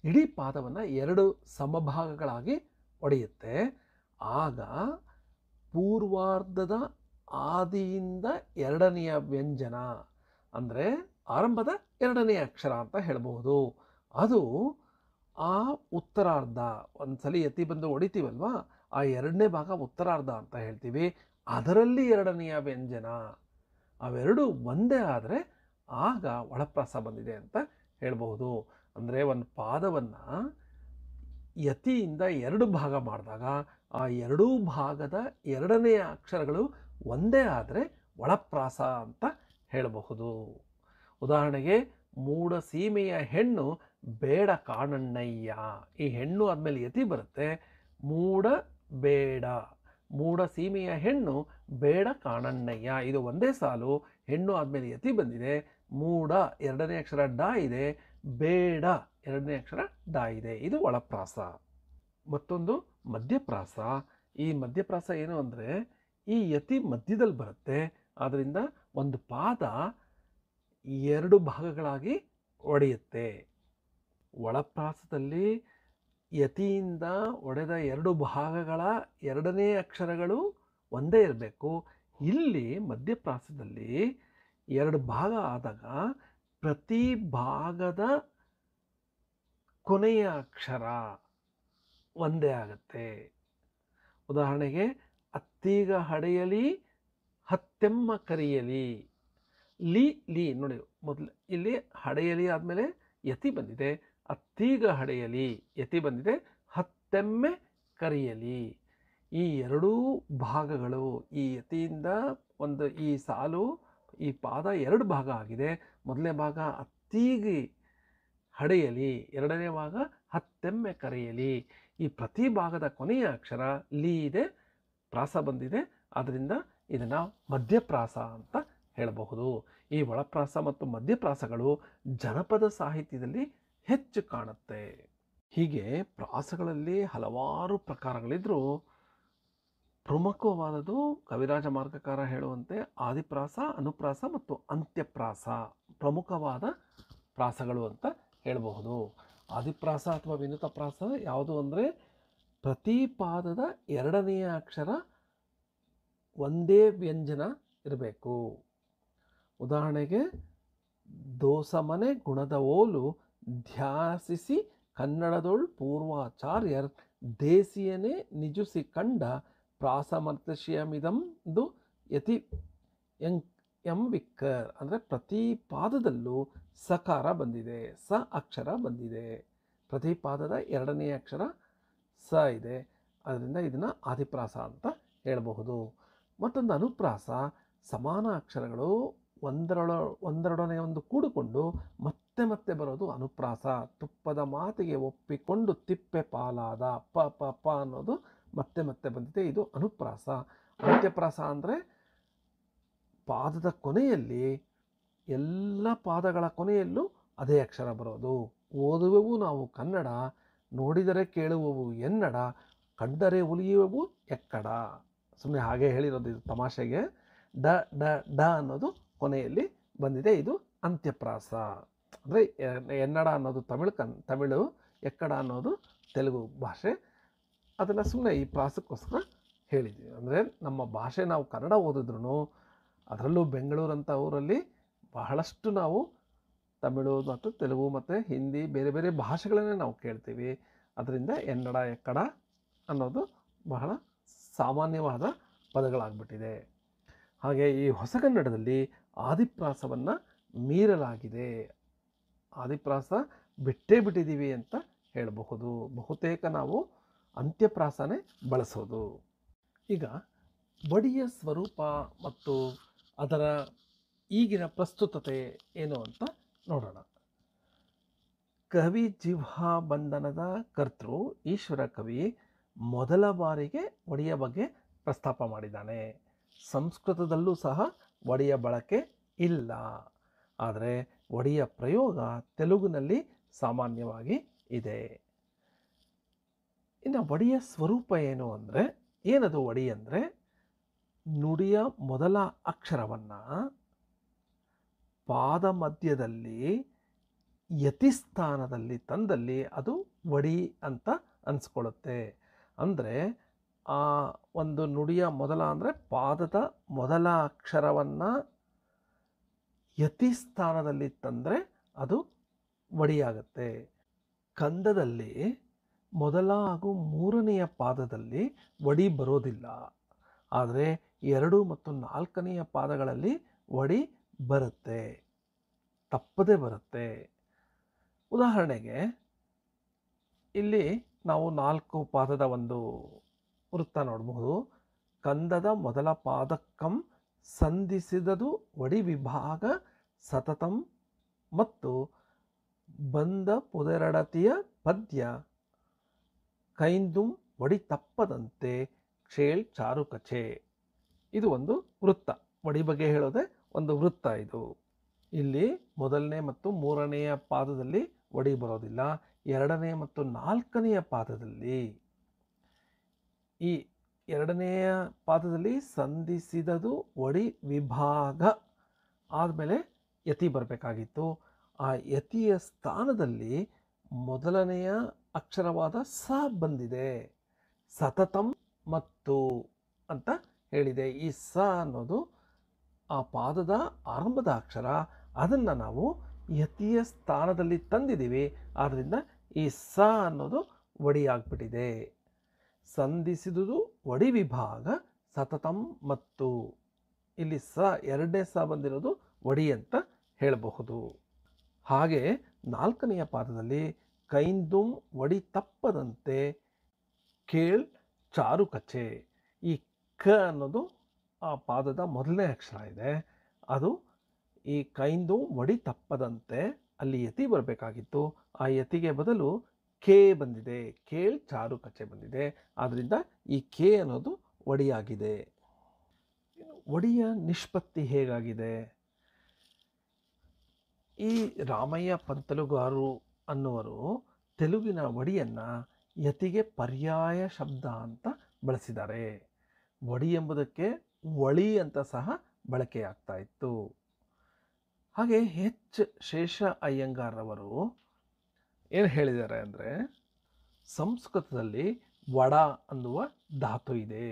ಇಡೀ ಪಾದವನ್ನು 2 ಸಮಭಾಗಗಳಾಗಿ ಒಡೆಯುತ್ತೆ. ಆಗ ಪೂರ್ವಾರ್ಧದ ಆದಿಯಿಂದ 2ನೆಯ ವ್ಯಂಜನ ಅಂದರೆ ಆರಂಭದ 2ನೇ ಅಕ್ಷರ ಅಂತ ಹೇಳ್ಬೋದು. ಅದು ಆ ಉತ್ತರಾರ್ಧ, ಒಂದ್ಸಲಿ ಯತಿ ಬಂದು ಹೊಡಿತೀವಲ್ವ, ಆ 2ನೇ ಭಾಗ ಉತ್ತರಾರ್ಧ ಅಂತ ಹೇಳ್ತೀವಿ. ಅದರಲ್ಲಿ 2ನೆಯ ವ್ಯಂಜನ, ಅವೆರಡು ಒಂದೇ ಆದರೆ ಆಗ ಒಳಪ್ರಾಸ ಬಂದಿದೆ ಅಂತ ಹೇಳ್ಬಹುದು. ಅಂದರೆ ಒಂದು ಪಾದವನ್ನು ಯತಿಯಿಂದ 2 ಭಾಗ ಮಾಡಿದಾಗ ಆ 2 ಭಾಗದ 2ನೆಯ ಅಕ್ಷರಗಳು ಒಂದೇ ಆದರೆ ಒಳಪ್ರಾಸ ಅಂತ ಹೇಳಬಹುದು. ಉದಾಹರಣೆಗೆ ಮೂಡ ಸೀಮೆಯ ಹೆಣ್ಣು ಬೇಡ ಕಾಣಣ್ಣಯ್ಯ. ಈ ಹೆಣ್ಣು ಆದಮೇಲೆ ಯತಿ ಬರುತ್ತೆ. ಮೂಡ ಬೇಡ, ಮೂಡ ಸೀಮೆಯ ಹೆಣ್ಣು ಬೇಡ ಕಾಣಣ್ಣಯ್ಯ. ಇದು ಒಂದೇ ಸಾಲು. ಹೆಣ್ಣು ಆದಮೇಲೆ ಯತಿ ಬಂದಿದೆ. ಮೂಡ ಎರಡನೇ ಅಕ್ಷರ ಡ ಇದೆ. ಬೇಡ ಎರಡನೇ ಅಕ್ಷರ ಡ ಇದೆ. ಇದು ಒಳಪ್ರಾಸ. ಮತ್ತೊಂದು ಮಧ್ಯಪ್ರಾಸ. ಈ ಮಧ್ಯಪ್ರಾಸ ಏನು ಅಂದರೆ ಈ ಯತಿ ಮಧ್ಯದಲ್ಲಿ ಬರುತ್ತೆ. ಆದ್ದರಿಂದ ಒಂದು ಪಾದ ಎರಡು ಭಾಗಗಳಾಗಿ ಒಡೆಯುತ್ತೆ. ಒಳಪ್ರಾಸದಲ್ಲಿ ಯತಿಯಿಂದ ಒಡೆದ ಎರಡು ಭಾಗಗಳ ಎರಡನೇ ಅಕ್ಷರಗಳು ಒಂದೇ ಇರಬೇಕು. ಇಲ್ಲಿ ಮಧ್ಯಪ್ರಾಸದಲ್ಲಿ ಎರಡು ಭಾಗ ಆದಾಗ ಪ್ರತಿ ಭಾಗದ ಕೊನೆಯ ಅಕ್ಷರ ಒಂದೇ ಆಗುತ್ತೆ. ಉದಾಹರಣೆಗೆ ಅತ್ತೀಗ ಹಡೆಯಲಿ ಹತ್ತೆಮ್ಮ ಕರಿಯಲಿ. ಲಿ ಲಿ ನೋಡಿ, ಮೊದಲು ಇಲ್ಲಿ ಹಡೆಯಲಿ ಆದಮೇಲೆ ಯತಿ ಬಂದಿದೆ. ಅತ್ತೀಗ ಹಡೆಯಲಿ ಯತಿ ಬಂದಿದೆ. ಹತ್ತೆಮ್ಮೆ ಕರಿಯಲಿ. ಈ ಎರಡೂ ಭಾಗಗಳು ಈ ಯತಿಯಿಂದ ಒಂದು ಈ ಸಾಲು ಈ ಪಾದ ಎರಡು ಭಾಗ ಆಗಿದೆ. ಮೊದಲನೇ ಭಾಗ ಅತ್ತೀಗಿ ಹಡೆಯಲಿ, ಎರಡನೇ ಭಾಗ ಹತ್ತೆಮ್ಮೆ ಕರೆಯಲಿ. ಈ ಪ್ರತಿ ಭಾಗದ ಕೊನೆಯ ಅಕ್ಷರ ಲಿ ಇದೆ, ಪ್ರಾಸ ಬಂದಿದೆ. ಆದ್ದರಿಂದ ಇದನ್ನು ಮಧ್ಯಪ್ರಾಸ ಅಂತ ಹೇಳಬಹುದು. ಈ ಒಳಪ್ರಾಸ ಮತ್ತು ಮಧ್ಯಪ್ರಾಸಗಳು ಜನಪದ ಸಾಹಿತ್ಯದಲ್ಲಿ ಹೆಚ್ಚು ಕಾಣುತ್ತೆ. ಹೀಗೆ ಪ್ರಾಸಗಳಲ್ಲಿ ಹಲವಾರು ಪ್ರಕಾರಗಳಿದ್ರೂ ಪ್ರಮುಖವಾದದ್ದು ಕವಿರಾಜ ಮಾರ್ಗಕಾರ ಹೇಳುವಂತೆ ಆದಿಪ್ರಾಸ, ಅನುಪ್ರಾಸ ಮತ್ತು ಅಂತ್ಯಪ್ರಾಸ ಪ್ರಮುಖವಾದ ಪ್ರಾಸಗಳು ಅಂತ ಹೇಳಬಹುದು. ಆದಿಪ್ರಾಸ ಅಥವಾ ವಿನುತ ಪ್ರಾಸ ಯಾವುದು ಅಂದರೆ ಪ್ರತಿ ಪಾದದ ಎರಡನೆಯ ಅಕ್ಷರ ಒಂದೇ ವ್ಯಂಜನ ಇರಬೇಕು. ಉದಾಹರಣೆಗೆ ದೋಸಮನೆ ಗುಣದ ಓಲು ಧ್ಯಾಸಿಸಿ ಕನ್ನಡದೊಳ್ ಪೂರ್ವಾಚಾರ್ಯರ್ ದೇಸಿಯನೇ ನಿಜುಸಿ ಕಂಡ ಪ್ರಾಸಮರ್ದಶಿಯಮಿದಂದು ಯತಿ ಎಂವಿಕ್ಕರ್. ಅಂದರೆ ಪ್ರತಿ ಪಾದದಲ್ಲೂ ಸಕಾರ ಬಂದಿದೆ, ಸ ಅಕ್ಷರ ಬಂದಿದೆ. ಪ್ರತಿ ಪಾದದ ಎರಡನೆಯ ಅಕ್ಷರ ಸ ಇದೆ. ಅದರಿಂದ ಇದನ್ನು ಆದಿಪ್ರಾಸ ಅಂತ ಹೇಳಬಹುದು. ಮತ್ತೊಂದು ಅನುಪ್ರಾಸ. ಸಮಾನ ಅಕ್ಷರಗಳು ಒಂದರೊಡನೆ ಒಂದು ಕೂಡಿಕೊಂಡು ಮತ್ತೆ ಮತ್ತೆ ಬರೋದು ಅನುಪ್ರಾಸ. ತುಪ್ಪದ ಮಾತಿಗೆ ಒಪ್ಪಿಕೊಂಡು ತಿಪ್ಪೆ ಪಾಲಾದ ಪ ಪ ಪ ಅನ್ನೋದು ಮತ್ತೆ ಮತ್ತೆ ಬಂದಿದೆ. ಇದು ಅನುಪ್ರಾಸ. ಅಂತ್ಯಪ್ರಾಸ ಅಂದರೆ ಪಾದದ ಕೊನೆಯಲ್ಲಿ ಎಲ್ಲ ಪಾದಗಳ ಕೊನೆಯಲ್ಲೂ ಅದೇ ಅಕ್ಷರ ಬರೋದು. ಓದುವೆವು ನಾವು ಕನ್ನಡ, ನೋಡಿದರೆ ಕೇಳುವವು ಎನ್ನಡ, ಕಂಡರೆ ಉಲಿಯುವೆವು ಎಕ್ಕಡ. ಸುಮ್ಮನೆ ಹಾಗೆ ಹೇಳಿರೋದು, ಇದು ತಮಾಷೆಗೆ. ಡ ಡ ಡ ಅನ್ನೋದು ಕೊನೆಯಲ್ಲಿ ಬಂದಿದೆ. ಇದು ಅಂತ್ಯಪ್ರಾಸ. ಅಂದರೆ ಎನ್ನಡ ಅನ್ನೋದು ತಮಿಳು, ಎಕ್ಕಡ ಅನ್ನೋದು ತೆಲುಗು ಭಾಷೆ. ಅದನ್ನು ಸುಮ್ಮನೆ ಈ ಪ್ರಾಸಕ್ಕೋಸ್ಕರ ಹೇಳಿದ್ವಿ. ಅಂದರೆ ನಮ್ಮ ಭಾಷೆ ನಾವು ಕನ್ನಡ ಓದಿದ್ರೂ ಅದರಲ್ಲೂ ಬೆಂಗಳೂರಂಥ ಊರಲ್ಲಿ ಬಹಳಷ್ಟು ನಾವು ತಮಿಳು ಮತ್ತು ತೆಲುಗು ಮತ್ತು ಹಿಂದಿ ಬೇರೆ ಬೇರೆ ಭಾಷೆಗಳನ್ನೇ ನಾವು ಕೇಳ್ತೀವಿ. ಅದರಿಂದ ಎನ್ನಡ ಎಕ್ಕಡ ಅನ್ನೋದು ಬಹಳ ಸಾಮಾನ್ಯವಾದ ಪದಗಳಾಗ್ಬಿಟ್ಟಿದೆ. ಹಾಗೆ ಈ ಹೊಸಗನ್ನಡದಲ್ಲಿ ಆದಿಪ್ರಾಸವನ್ನು ಮೀರಲಾಗಿದೆ. ಆದಿಪ್ರಾಸ ಬಿಟ್ಟೇ ಬಿಟ್ಟಿದ್ದೀವಿ ಅಂತ ಹೇಳಬಹುದು. ಬಹುತೇಕ ನಾವು ಅಂತ್ಯಪ್ರಾಸನೇ ಬಳಸೋದು. ಈಗ ವಡಿಯ ಸ್ವರೂಪ ಮತ್ತು ಅದರ ಈಗಿನ ಪ್ರಸ್ತುತತೆ ಏನು ಅಂತ ನೋಡೋಣ. ಕವಿ ಜಿಹ್ವಾ ಬಂಧನದ ಕರ್ತೃ ಈಶ್ವರ ಕವಿ ಮೊದಲ ಬಾರಿಗೆ ಒಡಿಯ ಬಗ್ಗೆ ಪ್ರಸ್ತಾಪ ಮಾಡಿದ್ದಾನೆ. ಸಂಸ್ಕೃತದಲ್ಲೂ ಸಹ ಒಡಿಯ ಬಳಕೆ ಇಲ್ಲ. ಆದರೆ ಒಡಿಯ ಪ್ರಯೋಗ ತೆಲುಗಿನಲ್ಲಿ ಸಾಮಾನ್ಯವಾಗಿ ಇದೆ. ಇನ್ನು ಒಡಿಯ ಸ್ವರೂಪ ಏನು ಅಂದರೆ, ಏನದು ಒಡಿ ಅಂದರೆ ನುಡಿಯ ಮೊದಲ ಅಕ್ಷರವನ್ನು ಪಾದ ಮಧ್ಯದಲ್ಲಿ ಯತಿಸ್ಥಾನದಲ್ಲಿ ತಂದಲ್ಲಿ ಅದು ವಡಿ ಅಂತ ಅನಿಸ್ಕೊಳ್ಳುತ್ತೆ. ಅಂದರೆ ಆ ಒಂದು ನುಡಿಯ ಮೊದಲ ಅಂದರೆ ಪಾದದ ಮೊದಲ ಅಕ್ಷರವನ್ನು ಯತಿಸ್ಥಾನದಲ್ಲಿ ತಂದರೆ ಅದು ವಡಿಯಾಗತ್ತೆ. ಕಂದದಲ್ಲಿ ಮೊದಲ ಹಾಗೂ ಮೂರನೆಯ ಪಾದದಲ್ಲಿ ವಡಿ ಬರೋದಿಲ್ಲ. ಆದರೆ 2 ಮತ್ತು 4ನೆಯ ಪಾದಗಳಲ್ಲಿ ವಡಿ ಬರುತ್ತೆ, ತಪ್ಪದೇ ಬರುತ್ತೆ. ಉದಾಹರಣೆಗೆ ಇಲ್ಲಿ ನಾವು 4 ಪಾದದ ಒಂದು ವೃತ್ತ ನೋಡಬಹುದು. ಕಂದದ ಮೊದಲ ಪಾದಕ್ಕಂ ಸಂಧಿಸಿದದು ವಡಿ ವಿಭಾಗ ಸತತಂ ಮತ್ತು ಬಂದ ಪುದರಡತಿಯ ಪದ್ಯ ಕೈಂದುಂ ಒಡಿ ತಪ್ಪದಂತೆ ಕ್ಷೇಳ್ ಚಾರುಕಚೆ. ಇದು ಒಂದು ವೃತ್ತ. ಒಡಿ ಬಗ್ಗೆ ಹೇಳೋದೆ ಒಂದು ವೃತ್ತ. ಇದು ಇಲ್ಲಿ ಮೊದಲನೇ ಮತ್ತು ಮೂರನೆಯ ಪಾದದಲ್ಲಿ ಒಡಿ ಬರೋದಿಲ್ಲ. ಎರಡನೇ ಮತ್ತು ನಾಲ್ಕನೆಯ ಪಾದದಲ್ಲಿ, ಈ ಎರಡನೆಯ ಪಾದದಲ್ಲಿ ಸಂಧಿಸಿದದು ಒಡಿ ವಿಭಾಗ ಆದಮೇಲೆ ಯತಿ ಬರಬೇಕಾಗಿತ್ತು. ಆ ಯತಿಯ ಸ್ಥಾನದಲ್ಲಿ ಮೊದಲನೆಯ ಅಕ್ಷರವಾದ ಸ ಬಂದಿದೆ. ಸತತಂ ಮತ್ತು ಅಂತ ಹೇಳಿದೆ. ಈ ಸ ಅನ್ನೋದು ಆ ಪಾದದ ಆರಂಭದ ಅಕ್ಷರ. ಅದನ್ನು ನಾವು ಯತಿಯ ಸ್ಥಾನದಲ್ಲಿ ತಂದಿದ್ದೀವಿ. ಆದ್ದರಿಂದ ಈ ಸ ಅನ್ನೋದು ಒಡಿಯಾಗ್ಬಿಟ್ಟಿದೆ. ಸಂಧಿಸಿದುದು ಒಡಿ ವಿಭಾಗ ಸತತಂ ಮತ್ತು. ಇಲ್ಲಿ ಸ ಎರಡನೇ ಸ ಬಂದಿರೋದು ಒಡಿ ಅಂತ ಹೇಳಬಹುದು. ಹಾಗೆ ನಾಲ್ಕನೆಯ ಪಾದದಲ್ಲಿ ಕೈಂದುಂ ಒಡಿ ತಪ್ಪದಂತೆ ಕೇಳ್ ಚಾರುಕಚೆ. ಈ ಕ ಅನ್ನೋದು ಆ ಪಾದದ ಮೊದಲನೇ ಅಕ್ಷರ ಇದೆ. ಅದು ಈ ಕೈಂದು ಒಡಿ ತಪ್ಪದಂತೆ ಅಲ್ಲಿ ಯತಿ ಬರಬೇಕಾಗಿತ್ತು. ಆ ಯತಿಗೆ ಬದಲು ಕೆ ಬಂದಿದೆ. ಕೇಳ್ ಚಾರುಕಚೆ ಬಂದಿದೆ. ಆದ್ದರಿಂದ ಈ ಕೆ ಅನ್ನೋದು ಒಡಿಯಾಗಿದೆ. ಒಡಿಯ ನಿಷ್ಪತ್ತಿ ಹೇಗಾಗಿದೆ? ಈ ರಾಮಯ್ಯ ಪಂತಲುಗಾರು ಅನ್ನುವರು ತೆಲುಗಿನ ಒಡಿಯನ್ನು ಯತಿಗೆ ಪರ್ಯಾಯ ಶಬ್ದ ಅಂತ ಬಳಸಿದ್ದಾರೆ. ಒಡಿ ಎಂಬುದಕ್ಕೆ ಒಳಿ ಅಂತ ಸಹ ಬಳಕೆಯಾಗ್ತಾ ಇತ್ತು. ಹಾಗೆ ಎಚ್ ಶೇಷ ಅಯ್ಯಂಗಾರವರು ಏನು ಹೇಳಿದ್ದಾರೆ ಅಂದರೆ, ಸಂಸ್ಕೃತದಲ್ಲಿ ವಡ ಅನ್ನುವ ಧಾತು ಇದೆ.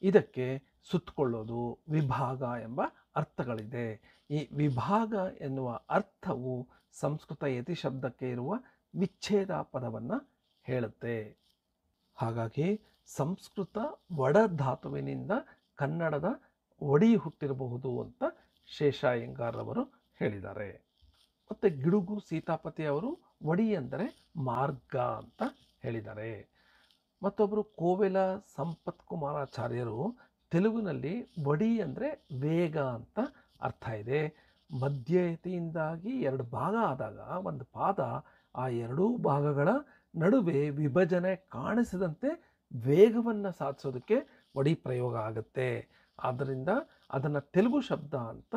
ಇದಕ್ಕೆ ಸುತ್ತಕೊಳ್ಳೋದು, ವಿಭಾಗ ಎಂಬ ಅರ್ಥಗಳಿದೆ. ಈ ವಿಭಾಗ ಎನ್ನುವ ಅರ್ಥವು ಸಂಸ್ಕೃತ ಯತಿ ಶಬ್ದಕ್ಕೆ ಇರುವ ವಿಚ್ಛೇದ ಪದವನ್ನು ಹೇಳುತ್ತೆ. ಹಾಗಾಗಿ ಸಂಸ್ಕೃತ ವಡ ಧಾತುವಿನಿಂದ ಕನ್ನಡದ ಒಡಿ ಹುಟ್ಟಿರಬಹುದು ಅಂತ ಶೇಷಾಯ್ಯಂಗಾರವರು ಹೇಳಿದ್ದಾರೆ. ಮತ್ತು ಗಿಡುಗು ಸೀತಾಪತಿ ಅವರು ಒಡಿ ಅಂದರೆ ಮಾರ್ಗ ಅಂತ ಹೇಳಿದ್ದಾರೆ. ಮತ್ತೊಬ್ಬರು ಕೋವೆಲ ಸಂಪತ್ ಕುಮಾರಾಚಾರ್ಯರು ತೆಲುಗಿನಲ್ಲಿ ಒಡಿ ಅಂದರೆ ವೇಗ ಅಂತ ಅರ್ಥ ಇದೆ. ಮಧ್ಯಯತಿಯಿಂದಾಗಿ ಎರಡು ಭಾಗ ಆದಾಗ ಒಂದು ಪಾದ, ಆ ಎರಡೂ ಭಾಗಗಳ ನಡುವೆ ವಿಭಜನೆ ಕಾಣಿಸದಂತೆ ವೇಗವನ್ನು ಸಾಧಿಸೋದಕ್ಕೆ ಒಡಿ ಪ್ರಯೋಗ ಆಗುತ್ತೆ. ಆದ್ದರಿಂದ ಅದನ್ನು ತೆಲುಗು ಶಬ್ದ ಅಂತ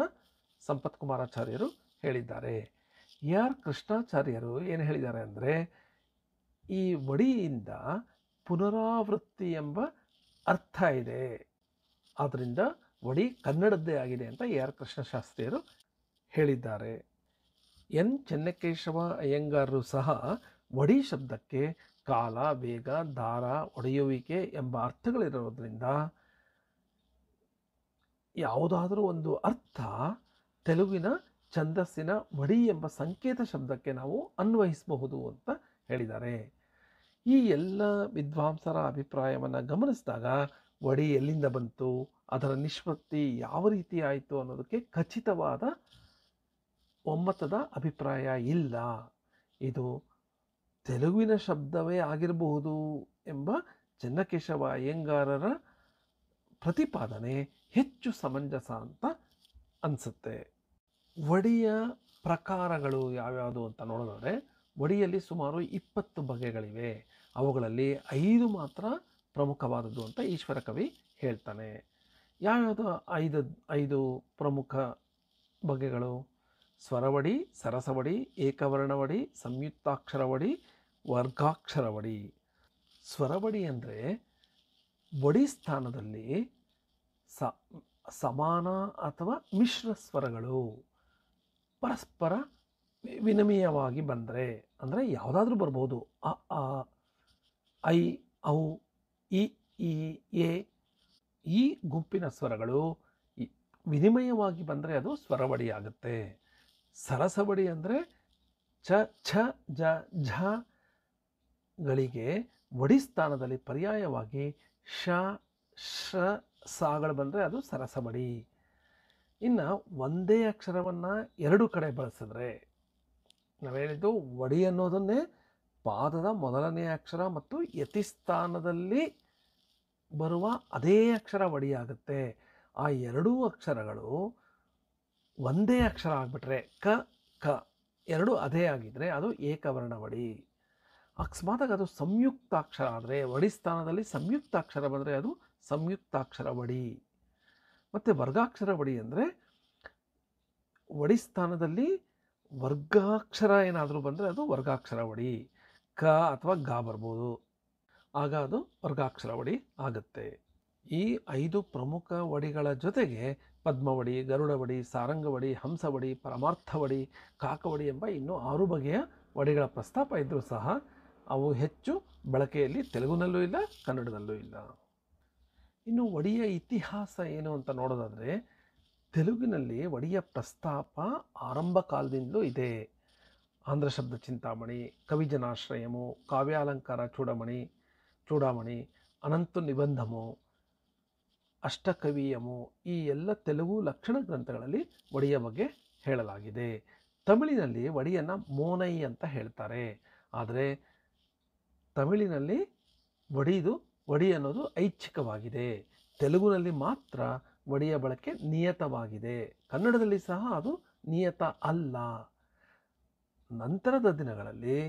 ಸಂಪತ್ ಕುಮಾರಾಚಾರ್ಯರು ಹೇಳಿದ್ದಾರೆ. ಆರ್ ಕೃಷ್ಣಾಚಾರ್ಯರು ಏನು ಹೇಳಿದ್ದಾರೆ ಅಂದರೆ, ಈ ಒಡಿಯಿಂದ ಪುನರಾವೃತ್ತಿ ಎಂಬ ಅರ್ಥ ಇದೆ. ಆದ್ದರಿಂದ ಒಡಿ ಕನ್ನಡದ್ದೇ ಆಗಿದೆ ಅಂತ ಆರ್ ಕೃಷ್ಣಶಾಸ್ತ್ರಿಯರು ಹೇಳಿದ್ದಾರೆ. ಎನ್ ಚೆನ್ನಕೇಶವ ಅಯ್ಯಂಗಾರರು ಸಹ ಒಡಿ ಶಬ್ದಕ್ಕೆ ಕಾಲ, ವೇಗ, ದಾರ, ಒಡೆಯುವಿಕೆ ಎಂಬ ಅರ್ಥಗಳಿರೋದ್ರಿಂದ ಯಾವುದಾದರೂ ಒಂದು ಅರ್ಥ ತೆಲುಗಿನ ಛಂದಸ್ಸಿನ ಒಡಿ ಎಂಬ ಸಂಕೇತ ಶಬ್ದಕ್ಕೆ ನಾವು ಅನ್ವಯಿಸಬಹುದು ಅಂತ ಹೇಳಿದ್ದಾರೆ. ಈ ಎಲ್ಲ ವಿದ್ವಾಂಸರ ಅಭಿಪ್ರಾಯವನ್ನು ಗಮನಿಸಿದಾಗ ಒಡಿ ಎಲ್ಲಿಂದ ಬಂತು, ಅದರ ನಿಷ್ಪತ್ತಿ ಯಾವ ರೀತಿ ಆಯಿತು ಅನ್ನೋದಕ್ಕೆ ಖಚಿತವಾದ ಒಮ್ಮತದ ಅಭಿಪ್ರಾಯ ಇಲ್ಲ. ಇದು ತೆಲುಗಿನ ಶಬ್ದವೇ ಆಗಿರಬಹುದು ಎಂಬ ಚೆನ್ನಕೇಶವ ಅಯ್ಯಂಗಾರರ ಪ್ರತಿಪಾದನೆ ಹೆಚ್ಚು ಸಮಂಜಸ ಅಂತ ಅನಿಸುತ್ತೆ. ಒಡಿಯ ಪ್ರಕಾರಗಳು ಯಾವ್ಯಾವುದು ಅಂತ ನೋಡೋದಾದರೆ, ಒಡಿಯಲ್ಲಿ ಸುಮಾರು 20 ಬಗೆಗಳಿವೆ. ಅವುಗಳಲ್ಲಿ 5 ಮಾತ್ರ ಪ್ರಮುಖವಾದದ್ದು ಅಂತ ಈಶ್ವರ ಕವಿ ಹೇಳ್ತಾನೆ. ಯಾವ್ಯಾವುದು 5 ಪ್ರಮುಖ ಬಗೆಗಳು? ಸ್ವರವಡಿ, ಸರಸವಡಿ, ಏಕವರ್ಣವಡಿ, ಸಂಯುಕ್ತಾಕ್ಷರವಡಿ, ವರ್ಗಾಕ್ಷರವಡಿ. ಸ್ವರವಡಿ ಅಂದರೆ ಒಡಿ ಸ್ಥಾನದಲ್ಲಿ ಸಮಾನ ಅಥವಾ ಮಿಶ್ರ ಸ್ವರಗಳು ಪರಸ್ಪರ ವಿನಿಮಯವಾಗಿ ಬಂದರೆ, ಅಂದರೆ ಯಾವುದಾದ್ರೂ ಬರ್ಬೋದು. ಅ, ಆ, ಐ, ಔ, ಇ, ಈ, ಎ, ಈ ಗುಂಪಿನ ಸ್ವರಗಳು ವಿನಿಮಯವಾಗಿ ಬಂದರೆ ಅದು ಸ್ವರವಡಿ ಆಗುತ್ತೆ. ಸರಸವಡಿ ಅಂದರೆ ಚ, ಛ, ಜ, ಝ ಗಳಿಗೆ ಒಡಿ ಸ್ಥಾನದಲ್ಲಿ ಪರ್ಯಾಯವಾಗಿ ಶ, ಶ, ಸಾಗಳು ಬಂದರೆ ಅದು ಸರಸವಡಿ. ಇನ್ನು ಒಂದೇ ಅಕ್ಷರವನ್ನು 2 ಕಡೆ ಬಳಸಿದ್ರೆ, ನಾವು ಹೇಳಿದ್ದು ಒಡಿ ಅನ್ನೋದನ್ನೇ ಪಾದದ ಮೊದಲನೆಯ ಅಕ್ಷರ ಮತ್ತು ಯತಿ ಸ್ಥಾನದಲ್ಲಿ ಬರುವ ಅದೇ ಅಕ್ಷರ ಒಡಿಯಾಗುತ್ತೆ. ಆ 2 ಅಕ್ಷರಗಳು ಒಂದೇ ಅಕ್ಷರ ಆಗಿಬಿಟ್ರೆ ಕ, ಕ ಎರಡು ಅದೇ ಆಗಿದ್ದರೆ ಅದು ಏಕವರ್ಣ ವಡಿ. ಅಕಸ್ಮಾತಾಗಿ ಅದು ಸಂಯುಕ್ತಾಕ್ಷರ ಆದರೆ, ವಡಿ ಸ್ಥಾನದಲ್ಲಿ ಸಂಯುಕ್ತಾಕ್ಷರ ಬಂದರೆ ಅದು ಸಂಯುಕ್ತಾಕ್ಷರ ವಡಿ. ಮತ್ತು ವರ್ಗಾಕ್ಷರ ವಡಿ ಅಂದರೆ ವಡಿ ಸ್ಥಾನದಲ್ಲಿ ವರ್ಗಾಕ್ಷರ ಏನಾದರೂ ಬಂದರೆ ಅದು ವರ್ಗಾಕ್ಷರ ವಡಿ. ಕ ಅಥವಾ ಗ ಬರ್ಬೋದು, ಆಗ ಅದು ವರ್ಗಾಕ್ಷರ ವಡಿ ಆಗುತ್ತೆ. ಈ 5 ಪ್ರಮುಖ ವಡಿಗಳ ಜೊತೆಗೆ ಪದ್ಮವಡಿ, ಗರುಡವಡಿ, ಸಾರಂಗವಡಿ, ಹಂಸವಡಿ, ಪರಮಾರ್ಥವಡಿ, ಕಾಕವಡಿ ಎಂಬ ಇನ್ನೂ 6 ಬಗೆಯ ವಡಿಗಳ ಪ್ರಸ್ತಾಪ ಇದ್ದರೂ ಸಹ ಅವು ಹೆಚ್ಚು ಬಳಕೆಯಲ್ಲಿ ತೆಲುಗಿನಲ್ಲೂ ಇಲ್ಲ, ಕನ್ನಡದಲ್ಲೂ ಇಲ್ಲ. ಇನ್ನು ವಡಿಯ ಇತಿಹಾಸ ಏನು ಅಂತ ನೋಡೋದಾದರೆ, ತೆಲುಗಿನಲ್ಲಿ ವಡಿಯ ಪ್ರಸ್ತಾಪ ಆರಂಭ ಕಾಲದಿಂದಲೂ ಇದೆ. ಆಂಧ್ರ ಶಬ್ದ ಚಿಂತಾಮಣಿ, ಕವಿಜನಾಶ್ರಯಮು, ಕಾವ್ಯಾಲಂಕಾರ ಚೂಡಾಮಣಿ, ಅನಂತ ನಿಬಂಧಮು, ಅಷ್ಟಕವೀಯಮು, ಈ ಎಲ್ಲ ತೆಲುಗು ಲಕ್ಷಣ ಗ್ರಂಥಗಳಲ್ಲಿ ವಡಿಯ ಬಗ್ಗೆ ಹೇಳಲಾಗಿದೆ. ತಮಿಳಿನಲ್ಲಿ ವಡಿಯನ್ನು ಮೋನೈ ಅಂತ ಹೇಳ್ತಾರೆ. ಆದರೆ ತಮಿಳಿನಲ್ಲಿ ವಡಿ ಅನ್ನೋದು ಐಚ್ಛಿಕವಾಗಿದೆ. ತೆಲುಗಿನಲ್ಲಿ ಮಾತ್ರ ವಡಿಯ ಬಳಕೆ ನಿಯತವಾಗಿದೆ. ಕನ್ನಡದಲ್ಲಿ ಸಹ ಅದು ನಿಯತ ಅಲ್ಲ. ನಂತರದ ದಿನಗಳಲ್ಲಿ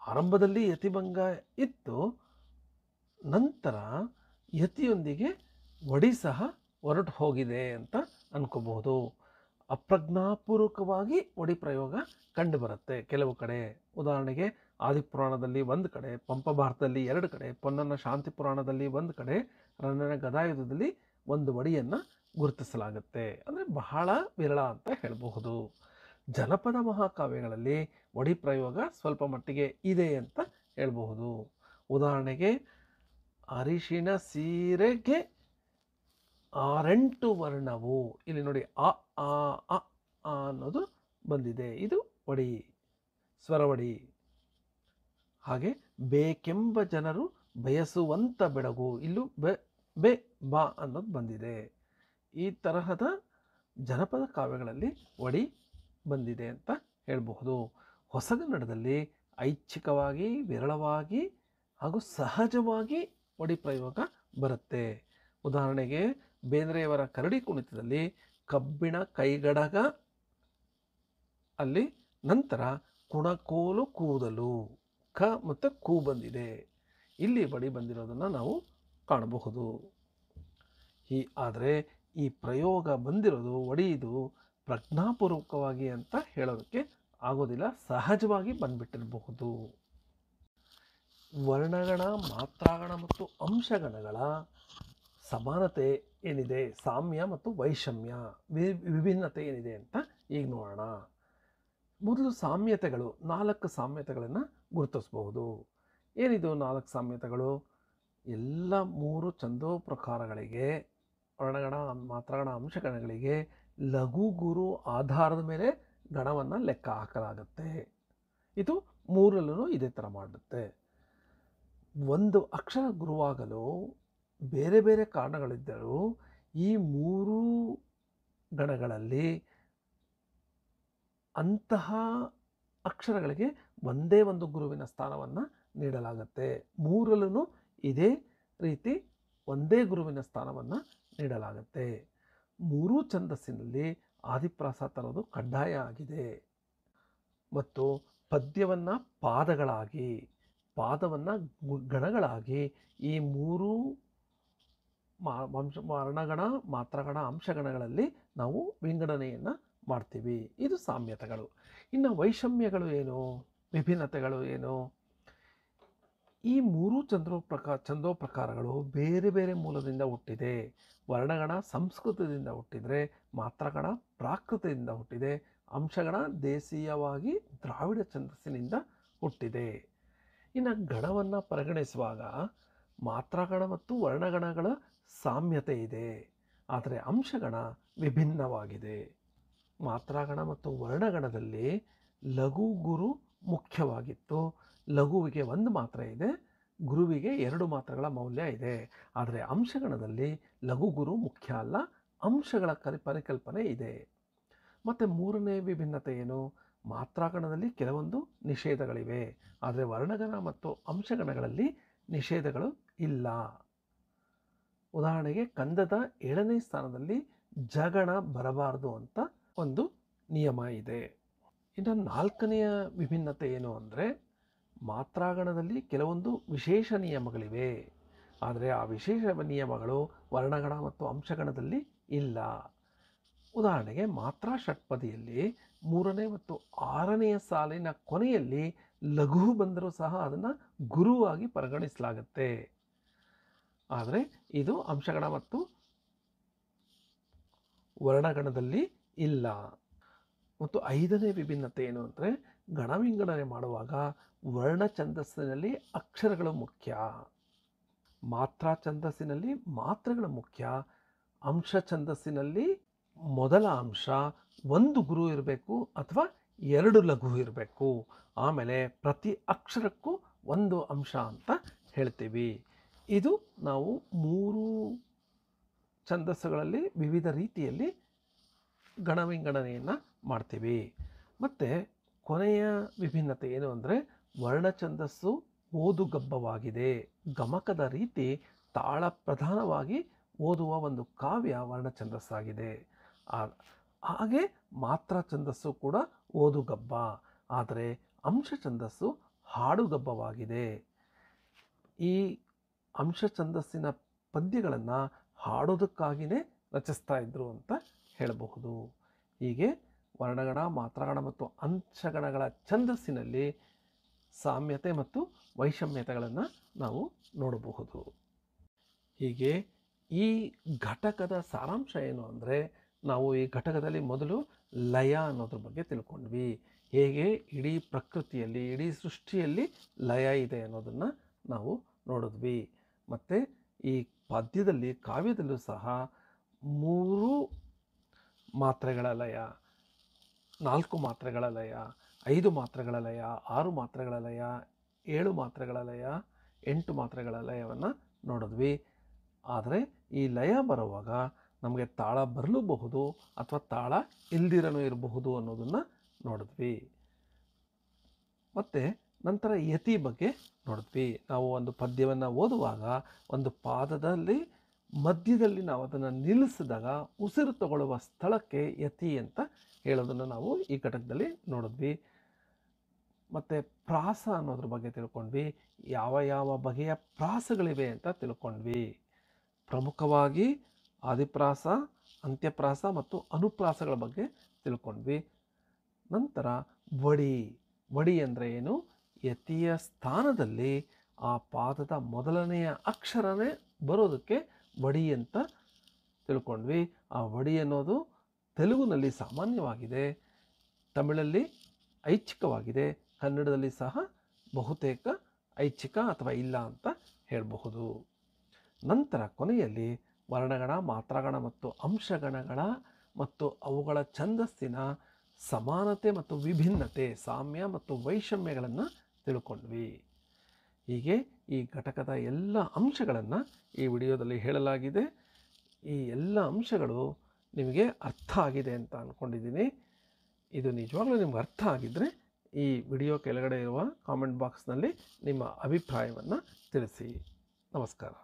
ಆರಂಭದಲ್ಲಿ ಯತಿಭಂಗ ಇತ್ತು, ನಂತರ ಯತಿಯೊಂದಿಗೆ ವಡಿ ಸಹ ಹೊರಟು ಹೋಗಿದೆ ಅಂತ ಅನ್ಕೋಬಹುದು. ಅಪ್ರಜ್ಞಾಪೂರ್ವಕವಾಗಿ ವಡಿ ಪ್ರಯೋಗ ಕಂಡುಬರುತ್ತೆ ಕೆಲವು ಕಡೆ. ಉದಾಹರಣೆಗೆ ಆದಿಪುರಾಣದಲ್ಲಿ 1 ಕಡೆ, ಪಂಪ ಭಾರತದಲ್ಲಿ 2 ಕಡೆ, ಪೊನ್ನನ ಶಾಂತಿ ಪುರಾಣದಲ್ಲಿ 1 ಕಡೆ, ರನ್ನನ ಗದಾಯುಧದಲ್ಲಿ 1 ವಡಿಯನ್ನು ಗುರುತಿಸಲಾಗುತ್ತೆ. ಅಂದರೆ ಬಹಳ ವಿರಳ ಅಂತ ಹೇಳಬಹುದು. ಜನಪದ ಮಹಾಕಾವ್ಯಗಳಲ್ಲಿ ವಡಿ ಪ್ರಯೋಗ ಸ್ವಲ್ಪ ಮಟ್ಟಿಗೆ ಇದೆ ಅಂತ ಹೇಳಬಹುದು. ಉದಾಹರಣೆಗೆ ಅರಿಶಿಣ ಸೀರೆಗೆ 6 ವರ್ಣವು, ಇಲ್ಲಿ ನೋಡಿ ಅ ಆ ಅ ಅನ್ನೋದು ಬಂದಿದೆ, ಇದು ವಡಿ, ಸ್ವರವಡಿ. ಹಾಗೆ ಬೇಕೆಂಬ ಜನರು ಬಯಸುವಂಥ ಬೆಳಗು, ಇಲ್ಲೂ ಬೆ ಬಾ ಅನ್ನೋದು ಬಂದಿದೆ. ಈ ತರಹದ ಜನಪದ ಕಾವ್ಯಗಳಲ್ಲಿ ವಡಿ ಬಂದಿದೆ ಅಂತ ಹೇಳಬಹುದು. ಹೊಸಗನ್ನಡದಲ್ಲಿ ಐಚ್ಛಿಕವಾಗಿ, ವಿರಳವಾಗಿ ಹಾಗೂ ಸಹಜವಾಗಿ ವಡಿ ಪ್ರಯೋಗ ಬರುತ್ತೆ. ಉದಾಹರಣೆಗೆ ಬೇಂದ್ರೆಯವರ ಕರಡಿ ಕುಣಿತದಲ್ಲಿ ಕಬ್ಬಿಣ ಕೈಗಡಗ ಅಲ್ಲಿ ನಂತರ ಕುಣಕೋಲು ಕೂದಲು, ಕ ಮತ್ತು ಕು ಬಂದಿದೆ. ಇಲ್ಲಿ ವಡಿ ಬಂದಿರೋದನ್ನು ನಾವು ಕಾಣಬಹುದು. ಆದರೆ ಈ ಪ್ರಯೋಗ ಬಂದಿರೋದು ವಡಿದು ಪ್ರಜ್ಞಾಪೂರ್ವಕವಾಗಿ ಅಂತ ಹೇಳೋದಕ್ಕೆ ಆಗೋದಿಲ್ಲ, ಸಹಜವಾಗಿ ಬಂದ್ಬಿಟ್ಟಿರಬಹುದು. ವರ್ಣಗಣ, ಮಾತ್ರಾಗಣ ಮತ್ತು ಅಂಶಗಣಗಳ ಸಮಾನತೆ ಏನಿದೆ, ಸಾಮ್ಯ ಮತ್ತು ವೈಷಮ್ಯ, ವಿಭಿನ್ನತೆ ಏನಿದೆ ಅಂತ ಈಗ ನೋಡೋಣ. ಮೊದಲು ಸಾಮ್ಯತೆಗಳು, 4 ಸಾಮ್ಯತೆಗಳನ್ನು ಗುರುತಿಸಬಹುದು. ಏನಿದು 4 ಸಾಮ್ಯತೆಗಳು? ಎಲ್ಲ 3 ಛಂದೋಪ್ರಕಾರಗಳಿಗೆ, ವರ್ಣಗಣ, ಮಾತ್ರಾಗಣ, ಅಂಶಗಣಗಳಿಗೆ ಲಘು ಗುರು ಆಧಾರದ ಮೇಲೆ ಗಣವನ್ನು ಲೆಕ್ಕ ಹಾಕಲಾಗುತ್ತೆ. ಇದು 3ರಲ್ಲೂ ಇದೇ ಥರ ಮಾಡುತ್ತೆ. ಒಂದು ಅಕ್ಷರ ಗುರುವಾಗಲು ಬೇರೆ ಬೇರೆ ಕಾರಣಗಳಿದ್ದರೂ ಈ 3 ಗಣಗಳಲ್ಲಿ ಅಂತಹ ಅಕ್ಷರಗಳಿಗೆ ಒಂದೇ ಒಂದು ಗುರುವಿನ ಸ್ಥಾನವನ್ನು ನೀಡಲಾಗುತ್ತೆ. 3ರಲ್ಲೂ ಇದೇ ರೀತಿ ಒಂದೇ ಗುರುವಿನ ಸ್ಥಾನವನ್ನು ನೀಡಲಾಗುತ್ತೆ. 3 ಛಂದಸ್ಸಿನಲ್ಲಿ ಆದಿಪ್ರಾಸ ತರೋದು ಕಡ್ಡಾಯ ಆಗಿದೆ. ಮತ್ತು ಪದ್ಯವನ್ನು ಪಾದಗಳಾಗಿ, ಪಾದವನ್ನು ಗಣಗಳಾಗಿ ಈ 3 ವರ್ಣಗಣ, ಮಾತ್ರಗಣ, ಅಂಶಗಣಗಳಲ್ಲಿ ನಾವು ವಿಂಗಡಣೆಯನ್ನು ಮಾಡ್ತೀವಿ. ಇದು ಸಾಮ್ಯತೆಗಳು. ಇನ್ನು ವೈಷಮ್ಯಗಳು ಏನು, ವಿಭಿನ್ನತೆಗಳು ಏನು? ಈ 3 ಛಂದೋಪ್ರಕಾರಗಳು ಬೇರೆ ಬೇರೆ ಮೂಲದಿಂದ ಹುಟ್ಟಿದೆ. ವರ್ಣಗಣ ಸಂಸ್ಕೃತದಿಂದ ಹುಟ್ಟಿದರೆ, ಮಾತ್ರಗಣ ಪ್ರಾಕೃತದಿಂದ ಹುಟ್ಟಿದೆ, ಅಂಶಗಣ ದೇಶೀಯವಾಗಿ ದ್ರಾವಿಡ ಛಂದಸ್ಸಿನಿಂದ ಹುಟ್ಟಿದೆ. ಇನ್ನು ಗಣವನ್ನು ಪರಿಗಣಿಸುವಾಗ ಮಾತ್ರಗಣ ಮತ್ತು ವರ್ಣಗಣಗಳ ಸಾಮ್ಯತೆ ಇದೆ, ಆದರೆ ಅಂಶಗಣ ವಿಭಿನ್ನವಾಗಿದೆ. ಮಾತ್ರಾಗಣ ಮತ್ತು ವರ್ಣಗಣದಲ್ಲಿ ಲಘು ಗುರು ಮುಖ್ಯವಾಗಿತ್ತು. ಲಘುವಿಗೆ 1 ಮಾತ್ರ ಇದೆ, ಗುರುವಿಗೆ 2 ಮಾತ್ರೆಗಳ ಮೌಲ್ಯ ಇದೆ. ಆದರೆ ಅಂಶಗಣದಲ್ಲಿ ಲಘು ಗುರು ಮುಖ್ಯ ಅಲ್ಲ, ಅಂಶಗಳ ಪರಿಕಲ್ಪನೆ ಇದೆ. ಮತ್ತು 3ನೇ ವಿಭಿನ್ನತೆ ಏನು? ಮಾತ್ರಾಗಣದಲ್ಲಿ ಕೆಲವೊಂದು ನಿಷೇಧಗಳಿವೆ, ಆದರೆ ವರ್ಣಗಣ ಮತ್ತು ಅಂಶಗಣಗಳಲ್ಲಿ ನಿಷೇಧಗಳು ಇಲ್ಲ. ಉದಾಹರಣೆಗೆ ಕಂದದ 7ನೇ ಸ್ಥಾನದಲ್ಲಿ ಜಗಣ ಬರಬಾರದು ಅಂತ ಒಂದು ನಿಯಮ ಇದೆ. ಇನ್ನು ನಾಲ್ಕನೆಯ ವಿಭಿನ್ನತೆ ಏನು ಅಂದರೆ, ಮಾತ್ರಾಗಣದಲ್ಲಿ ಕೆಲವೊಂದು ವಿಶೇಷ ನಿಯಮಗಳಿವೆ, ಆದರೆ ಆ ವಿಶೇಷ ನಿಯಮಗಳು ವರ್ಣಗಣ ಮತ್ತು ಅಂಶಗಣದಲ್ಲಿ ಇಲ್ಲ. ಉದಾಹರಣೆಗೆ ಮಾತ್ರಾ ಷಟ್ಪದಿಯಲ್ಲಿ 3ನೇ ಮತ್ತು 6ನೆಯ ಸಾಲಿನ ಕೊನೆಯಲ್ಲಿ ಲಘು ಬಂದರೂ ಸಹ ಅದನ್ನು ಗುರುವಾಗಿ ಪರಿಗಣಿಸಲಾಗುತ್ತೆ. ಆದರೆ ಇದು ಅಂಶಗಣ ಮತ್ತು ವರ್ಣಗಣದಲ್ಲಿ ಇಲ್ಲ. ಮತ್ತು 5ನೇ ವಿಭಿನ್ನತೆ ಏನು ಅಂದರೆ, ಗಣವಿಂಗಡಣೆ ಮಾಡುವಾಗ ವರ್ಣ ಛಂದಸ್ಸಿನಲ್ಲಿ ಅಕ್ಷರಗಳು ಮುಖ್ಯ, ಮಾತ್ರಾ ಛಂದಸ್ಸಿನಲ್ಲಿ ಮಾತ್ರೆಗಳು ಮುಖ್ಯ, ಅಂಶ ಛಂದಸ್ಸಿನಲ್ಲಿ ಮೊದಲ ಅಂಶ ಒಂದು ಗುರು ಇರಬೇಕು ಅಥವಾ 2 ಲಘು ಇರಬೇಕು. ಆಮೇಲೆ ಪ್ರತಿ ಅಕ್ಷರಕ್ಕೂ ಒಂದು ಅಂಶ ಅಂತ ಹೇಳ್ತೀವಿ. ಇದು ನಾವು 3 ಛಂದಸ್ಸುಗಳಲ್ಲಿ ವಿವಿಧ ರೀತಿಯಲ್ಲಿ ಗಣವಿಂಗಡಣೆಯನ್ನು ಮಾಡ್ತೀವಿ. ಮತ್ತು ಕೊನೆಯ ವಿಭಿನ್ನತೆ ಏನು ಅಂದರೆ, ವರ್ಣ ಛಂದಸ್ಸು ಓದುಗಬ್ಬವಾಗಿದೆ. ಗಮಕದ ರೀತಿ ತಾಳ ಪ್ರಧಾನವಾಗಿ ಓದುವ ಒಂದು ಕಾವ್ಯ ವರ್ಣ ಛಂದಸ್ಸಾಗಿದೆ. ಹಾಗೆ ಮಾತ್ರ ಛಂದಸ್ಸು ಕೂಡ ಓದುಗಬ್ಬ, ಆದರೆ ಅಂಶ ಛಂದಸ್ಸು ಹಾಡುಗಬ್ಬವಾಗಿದೆ. ಈ ಅಂಶ ಛಂದಸ್ಸಿನ ಪದ್ಯಗಳನ್ನು ಹಾಡೋದಕ್ಕಾಗಿಯೇ ರಚಿಸ್ತಾ ಇದ್ರು ಅಂತ ಹೇಳಬಹುದು. ಹೀಗೆ ವರ್ಣಗಣ, ಮಾತ್ರಾಗಣ ಮತ್ತು ಅಂಶಗಣಗಳ ಛಂದಸ್ಸಿನಲ್ಲಿ ಸಾಮ್ಯತೆ ಮತ್ತು ವೈಷಮ್ಯತೆಗಳನ್ನು ನಾವು ನೋಡಬಹುದು. ಹೀಗೆ ಈ ಘಟಕದ ಸಾರಾಂಶ ಏನು ಅಂದರೆ, ನಾವು ಈ ಘಟಕದಲ್ಲಿ ಮೊದಲು ಲಯ ಅನ್ನೋದ್ರ ಬಗ್ಗೆ ತಿಳ್ಕೊಂಡ್ವಿ. ಹೇಗೆ ಇಡೀ ಪ್ರಕೃತಿಯಲ್ಲಿ, ಇಡೀ ಸೃಷ್ಟಿಯಲ್ಲಿ ಲಯ ಇದೆ ಅನ್ನೋದನ್ನು ನಾವು ನೋಡಿದ್ವಿ. ಮತ್ತು ಈ ಪದ್ಯದಲ್ಲಿ, ಕಾವ್ಯದಲ್ಲೂ ಸಹ 3 ಮಾತ್ರೆಗಳ ಲಯ, 4 ಮಾತ್ರೆಗಳ ಲಯ, 5 ಮಾತ್ರೆಗಳ ಲಯ, 6 ಮಾತ್ರೆಗಳ ಲಯ, 7 ಮಾತ್ರೆಗಳ ಲಯ, 8 ಮಾತ್ರೆಗಳ ಲಯವನ್ನು ನೋಡಿದ್ವಿ. ಆದರೆ ಈ ಲಯ ಬರುವಾಗ ನಮಗೆ ತಾಳ ಬರಲೂಬಹುದು ಅಥವಾ ತಾಳ ಇಲ್ದಿರನೂ ಇರಬಹುದು ಅನ್ನೋದನ್ನು ನೋಡಿದ್ವಿ. ಮತ್ತು ನಂತರ ಯತಿ ಬಗ್ಗೆ ನೋಡಿದ್ವಿ. ನಾವು ಒಂದು ಪದ್ಯವನ್ನು ಓದುವಾಗ ಒಂದು ಪಾದದಲ್ಲಿ ಮಧ್ಯದಲ್ಲಿ ನಾವು ಅದನ್ನು ನಿಲ್ಲಿಸಿದಾಗ ಉಸಿರು ತಗೊಳ್ಳುವ ಸ್ಥಳಕ್ಕೆ ಯತಿ ಅಂತ ಹೇಳೋದನ್ನು ನಾವು ಈ ಘಟಕದಲ್ಲಿ ನೋಡಿದ್ವಿ. ಮತ್ತು ಪ್ರಾಸ ಅನ್ನೋದ್ರ ಬಗ್ಗೆ ತಿಳ್ಕೊಂಡ್ವಿ. ಯಾವ ಯಾವ ಬಗೆಯ ಪ್ರಾಸಗಳಿವೆ ಅಂತ ತಿಳ್ಕೊಂಡ್ವಿ. ಪ್ರಮುಖವಾಗಿ ಆದಿಪ್ರಾಸ, ಅಂತ್ಯಪ್ರಾಸ ಮತ್ತು ಅನುಪ್ರಾಸಗಳ ಬಗ್ಗೆ ತಿಳ್ಕೊಂಡ್ವಿ. ನಂತರ ವಡಿ ಅಂದರೆ ಏನು, ಯತಿಯ ಸ್ಥಾನದಲ್ಲಿ ಆ ಪಾದದ ಮೊದಲನೆಯ ಅಕ್ಷರನೇ ಬರೋದಕ್ಕೆ ವಡಿ ಅಂತ ತಿಳ್ಕೊಂಡ್ವಿ. ಆ ವಡಿ ಅನ್ನೋದು ತೆಲುಗಿನಲ್ಲಿ ಸಾಮಾನ್ಯವಾಗಿದೆ, ತಮಿಳಲ್ಲಿ ಐಚ್ಛಿಕವಾಗಿದೆ, ಕನ್ನಡದಲ್ಲಿ ಸಹ ಬಹುತೇಕ ಐಚ್ಛಿಕ ಅಥವಾ ಇಲ್ಲ ಅಂತ ಹೇಳಬಹುದು. ನಂತರ ಕೊನೆಯಲ್ಲಿ ವರ್ಣಗಣ, ಮಾತ್ರಾಗಣ ಮತ್ತು ಅಂಶಗಣಗಳ ಮತ್ತು ಅವುಗಳ ಛಂದಸ್ಸಿನ ಸಮಾನತೆ ಮತ್ತು ವಿಭಿನ್ನತೆ, ಸಾಮ್ಯ ಮತ್ತು ವೈಷಮ್ಯಗಳನ್ನು ತಿಳ್ಕೊಂಡ್ವಿ. ಹೀಗೆ ಈ ಘಟಕದ ಎಲ್ಲ ಅಂಶಗಳನ್ನು ಈ ವಿಡಿಯೋದಲ್ಲಿ ಹೇಳಲಾಗಿದೆ. ಈ ಎಲ್ಲ ಅಂಶಗಳು ನಿಮಗೆ ಅರ್ಥ ಆಗಿದೆ ಅಂತ ಅಂದ್ಕೊಂಡಿದ್ದೀನಿ. ಇದು ನಿಜವಾಗ್ಲೂ ನಿಮ್ಗೆ ಅರ್ಥ ಆಗಿದ್ದರೆ ಈ ವಿಡಿಯೋ ಕೆಳಗಡೆ ಇರುವ ಕಾಮೆಂಟ್ ಬಾಕ್ಸ್ನಲ್ಲಿ ನಿಮ್ಮ ಅಭಿಪ್ರಾಯವನ್ನು ತಿಳಿಸಿ. ನಮಸ್ಕಾರ.